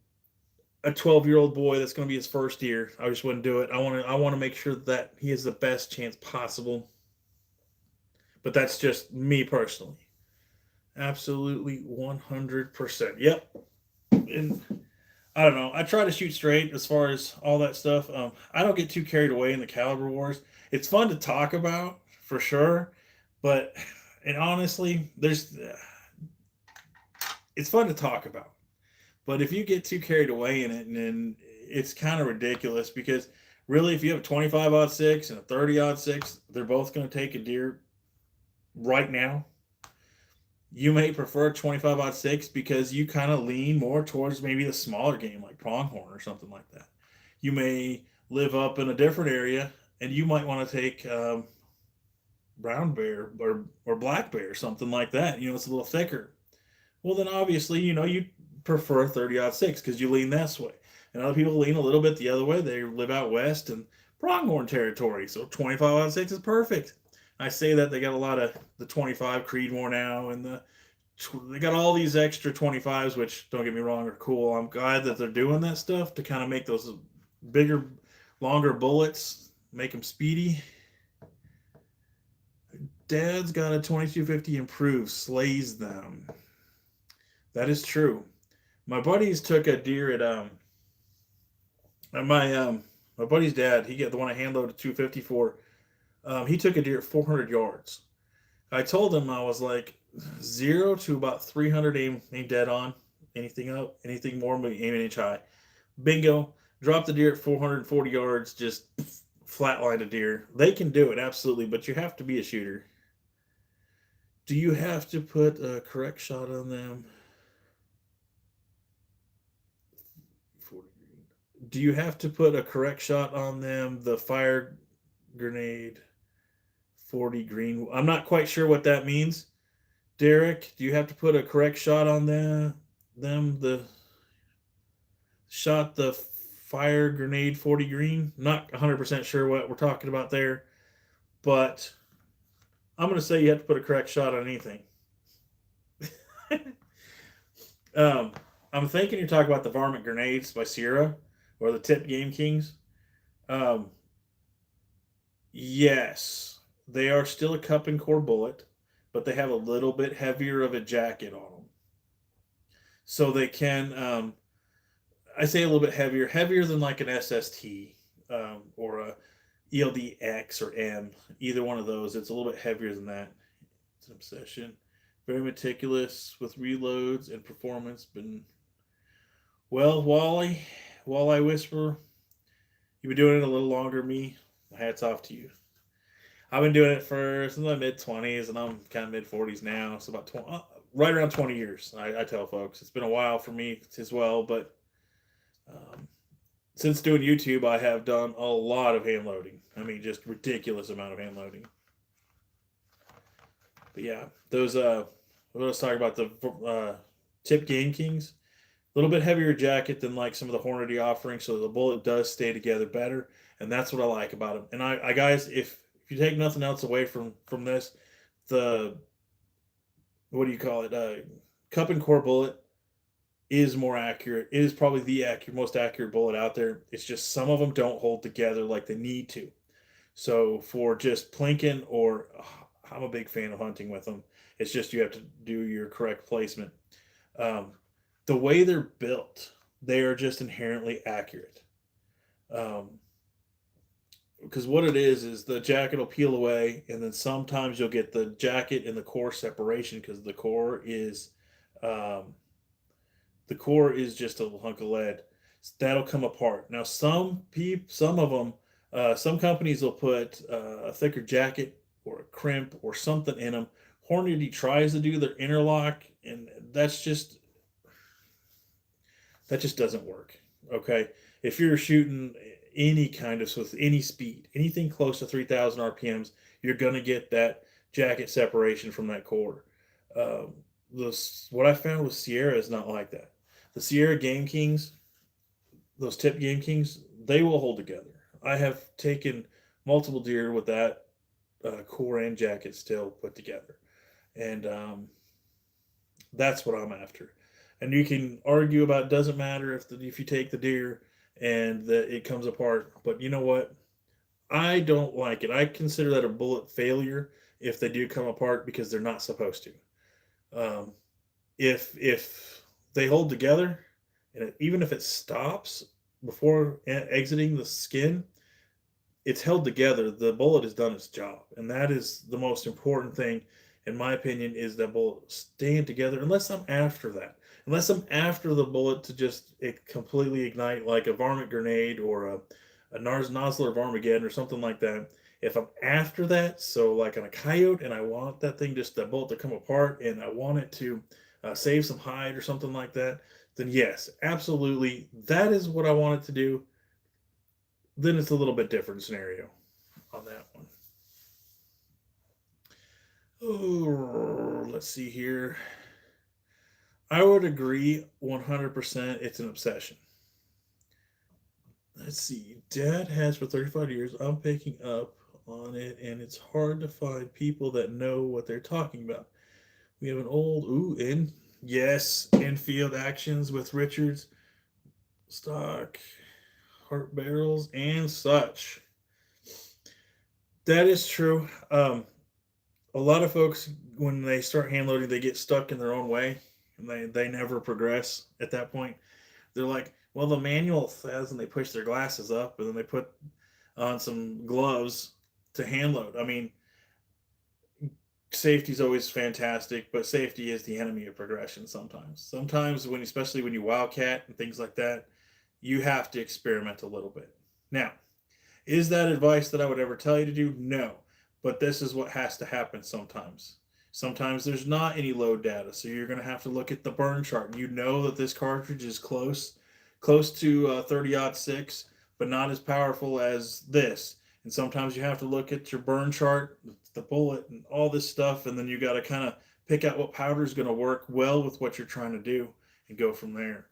a 12-year-old boy that's going to be his first year. I just wouldn't do it. I want to make sure that he has the best chance possible. But that's just me personally. Absolutely 100%. Yep. And I don't know. I try to shoot straight as far as all that stuff. I don't get too carried away in the caliber wars. It's fun to talk about for sure, but and honestly, it's fun to talk about. But if you get too carried away in it, then it's kind of ridiculous because really, if you have a 25-06 and a 30-06, they're both going to take a deer right now. You may prefer 25-06 because you kind of lean more towards maybe the smaller game like pronghorn or something like that. You may live up in a different area and you might want to take brown bear or black bear or something like that. It's a little thicker. Well, then obviously, you prefer 30-06 because you lean this way. And other people lean a little bit the other way. They live out west and pronghorn territory. So 25-06 is perfect. I say that they got a lot of the 25 Creedmoor now, and they got all these extra 25s, which don't get me wrong are cool. I'm glad that they're doing that stuff to kind of make those bigger, longer bullets, make them speedy. Dad's got a 2250 improved, slays them. That is true. My buddies took a deer at my buddy's dad. He got the one I hand loaded 250 for. He took a deer at 400 yards. I told him I was like 0 to about 300 aim dead on. Anything up, anything more, aim an inch high. Bingo. Drop the deer at 440 yards. Just flatline a deer. They can do it absolutely, but you have to be a shooter. Do you have to put a correct shot on them? Do you have to put a correct shot on them? The fire grenade 40 green. I'm not quite sure what that means. Derek, do you have to put a correct shot on them? The shot the fire grenade 40 green. Not 100% sure what we're talking about there, but I'm going to say you have to put a correct shot on anything. I'm thinking you're talking about the varmint grenades by Sierra or the tip Game Kings. Yes, they are still a cup and core bullet, but they have a little bit heavier of a jacket on them. So they can, I say a little bit heavier than like an SST or a ELD X or M. Either one of those, it's a little bit heavier than that. It's an obsession. Very meticulous with reloads and performance. Well, Walleye Whisperer, you've been doing it a little longer than me. Hats off to you. I've been doing it since my mid-20s, and I'm kind of mid-40s now. So about 20, right around 20 years, I tell folks. It's been a while for me as well, but since doing YouTube, I have done a lot of hand loading. I mean, just ridiculous amount of hand loading. But yeah, those, let's talk about the tip Game Kings. A little bit heavier jacket than like some of the Hornady offerings, so the bullet does stay together better, and that's what I like about them. And I guys, if you take nothing else away from this, the what do you call it? Cup and core bullet is more accurate. It is probably the most accurate bullet out there. It's just some of them don't hold together like they need to. So for just plinking or I'm a big fan of hunting with them. It's just you have to do your correct placement. The way they're built, they are just inherently accurate. Because what it is the jacket will peel away, and then sometimes you'll get the jacket and the core separation because the core is just a little hunk of lead. That'll come apart. Now, some of them, some companies will put a thicker jacket or a crimp or something in them. Hornady tries to do their interlock, and that just doesn't work. Okay, if you're shooting any kind of with any speed, anything close to 3,000 RPMs, you're gonna get that jacket separation from that core. What I found with Sierra is not like that. The Sierra Game Kings, those tip Game Kings, they will hold together. I have taken multiple deer with that core and jacket still put together, and that's what I'm after. And you can argue about it doesn't matter if you take the deer and that it comes apart. But you know what? I don't like it. I consider that a bullet failure if they do come apart because they're not supposed to. Um, if they hold together, and even if it stops before exiting the skin, it's held together. The bullet has done its job, and that is the most important thing, in my opinion, is that bullet staying together. Unless I'm after that, unless I'm after the bullet to just completely ignite like a varmint grenade or a nozzler of Armageddon or something like that. If I'm after that, so like on a coyote, and I want that thing just that bullet to come apart, and I want it to save some hide or something like that, then yes, absolutely, that is what I want it to do. Then it's a little bit different scenario on that one. Oh, let's see here. I would agree 100%. It's an obsession. Let's see. Dad has for 35 years. I'm picking up on it, and it's hard to find people that know what they're talking about. We have an old, yes, infield actions with Richards, stock, heart barrels, and such. That is true. A lot of folks, when they start hand loading, they get stuck in their own way, and they never progress at that point. They're like, well, the manual says, and they push their glasses up, and then they put on some gloves to hand load. I mean, safety is always fantastic, but safety is the enemy of progression sometimes. Sometimes, especially when you wildcat and things like that, you have to experiment a little bit. Now, is that advice that I would ever tell you to do? No. But this is what has to happen sometimes. Sometimes there's not any load data, so you're going to have to look at the burn chart. You know that this cartridge is close to 30-06, but not as powerful as this. And sometimes you have to look at your burn chart, the bullet, and all this stuff, and then you got to kind of pick out what powder is going to work well with what you're trying to do and go from there.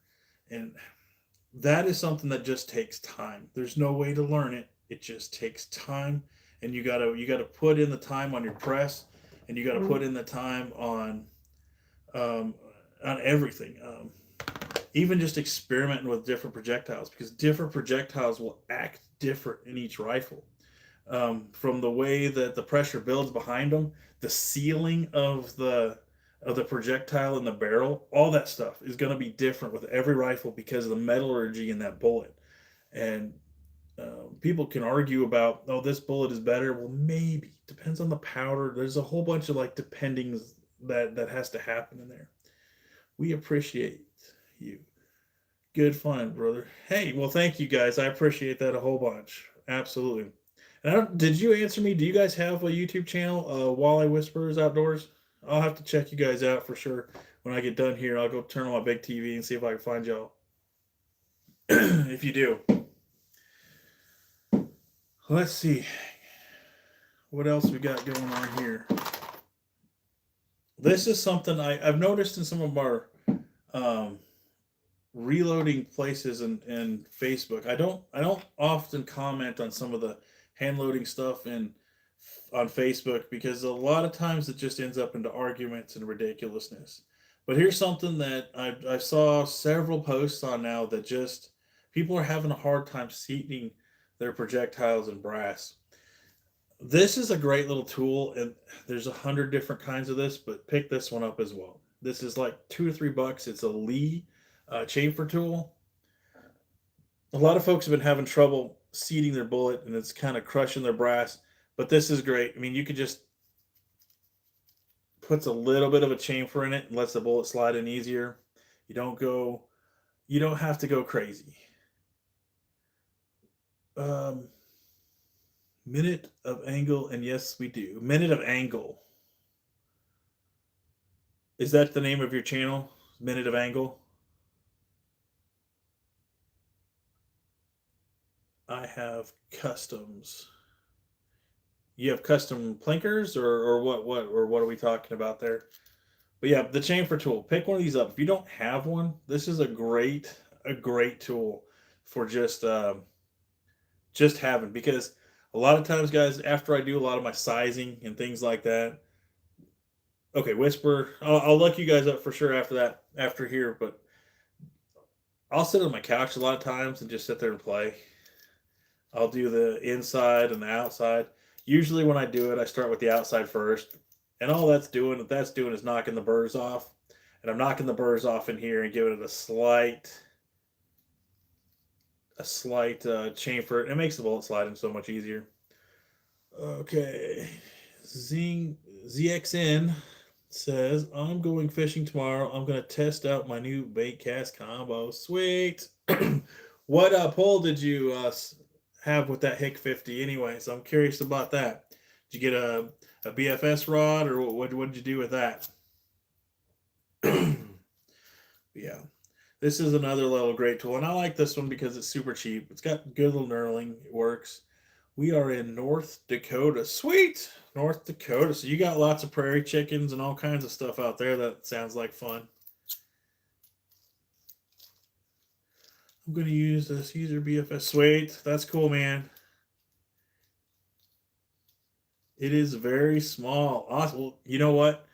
And that is something that just takes time. There's no way to learn it. It just takes time, and you gotta put in the time on your press, and you gotta put in the time um, on everything. Even just experimenting with different projectiles, because different projectiles will act different in each rifle. From the way that the pressure builds behind them, the sealing of the projectile in the barrel, all that stuff is going to be different with every rifle because of the metallurgy in that bullet. And people can argue about, oh, this bullet is better. Well, maybe depends on the powder. There's a whole bunch of like dependings that has to happen in there. We appreciate you. Good fun, brother. Hey, well, thank you guys. I appreciate that a whole bunch. Absolutely. And did you answer me? Do you guys have a YouTube channel, Walleye Whisperers Outdoors? I'll have to check you guys out for sure. When I get done here, I'll go turn on my big TV and see if I can find y'all. If you do. Let's see. What else we got going on here? This is something I've noticed in some of our um, reloading places and Facebook. I don't often comment on some of the hand loading stuff on Facebook because a lot of times it just ends up into arguments and ridiculousness. But here's something that I saw several posts on now that just people are having a hard time seating their projectiles in brass. This is a great little tool, and there's 100 different kinds of this, but pick this one up as well. This is like $2 or $3. It's a Lee chamfer tool. A lot of folks have been having trouble seating their bullet, and it's kind of crushing their brass. But this is great. I mean, you could just puts a little bit of a chamfer in it and lets the bullet slide in easier. You don't have to go crazy. Minute of angle, and yes, we do. Minute of angle. Is that the name of your channel? Minute of angle? I have customs. You have custom plinkers, or what are we talking about there? But yeah, the chamfer tool. Pick one of these up. If you don't have one, this is a great tool for just having, because a lot of times, guys, after I do a lot of my sizing and things like that, Okay, Whisper. I'll look you guys up for sure after that, after here. But I'll sit on my couch a lot of times and just sit there and play. I'll do the inside and the outside. Usually, when I do it, I start with the outside first, and all that's doing is knocking the burrs off. And I'm knocking the burrs off in here and giving it a slight chamfer. It makes the bullet sliding so much easier. Okay, ZXN says, I'm going fishing tomorrow. I'm going to test out my new bait cast combo. Sweet. What pull did you have with that Hick 50 anyway? So I'm curious about that. Did you get a BFS rod, or what did you do with that? Yeah. This is another little great tool, and I like this one because it's super cheap. It's got good little knurling. It works. We are in North Dakota. Sweet! North Dakota. So you got lots of prairie chickens and all kinds of stuff out there. That sounds like fun. I'm going to use this user BFS. Sweet. That's cool, man. It is very small. Awesome. Well, you know what?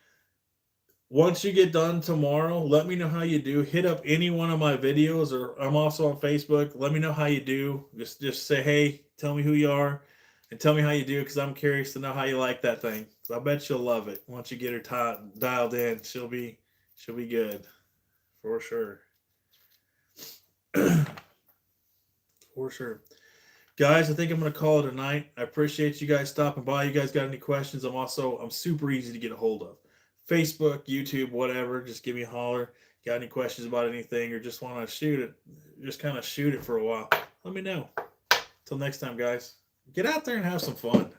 Once you get done tomorrow, let me know how you do. Hit up any one of my videos, or I'm also on Facebook. Let me know how you do. Just say, hey, tell me who you are, and tell me how you do, because I'm curious to know how you like that thing. So I bet she'll love it. Once you get her dialed in, she'll be good for sure. For sure. Guys, I think I'm going to call it a night. I appreciate you guys stopping by. You guys got any questions? I'm super easy to get a hold of. Facebook, YouTube, whatever. Just give me a holler. Got any questions about anything, or just want to shoot it? Just kind of shoot it for a while. Let me know. Till next time, guys. Get out there and have some fun.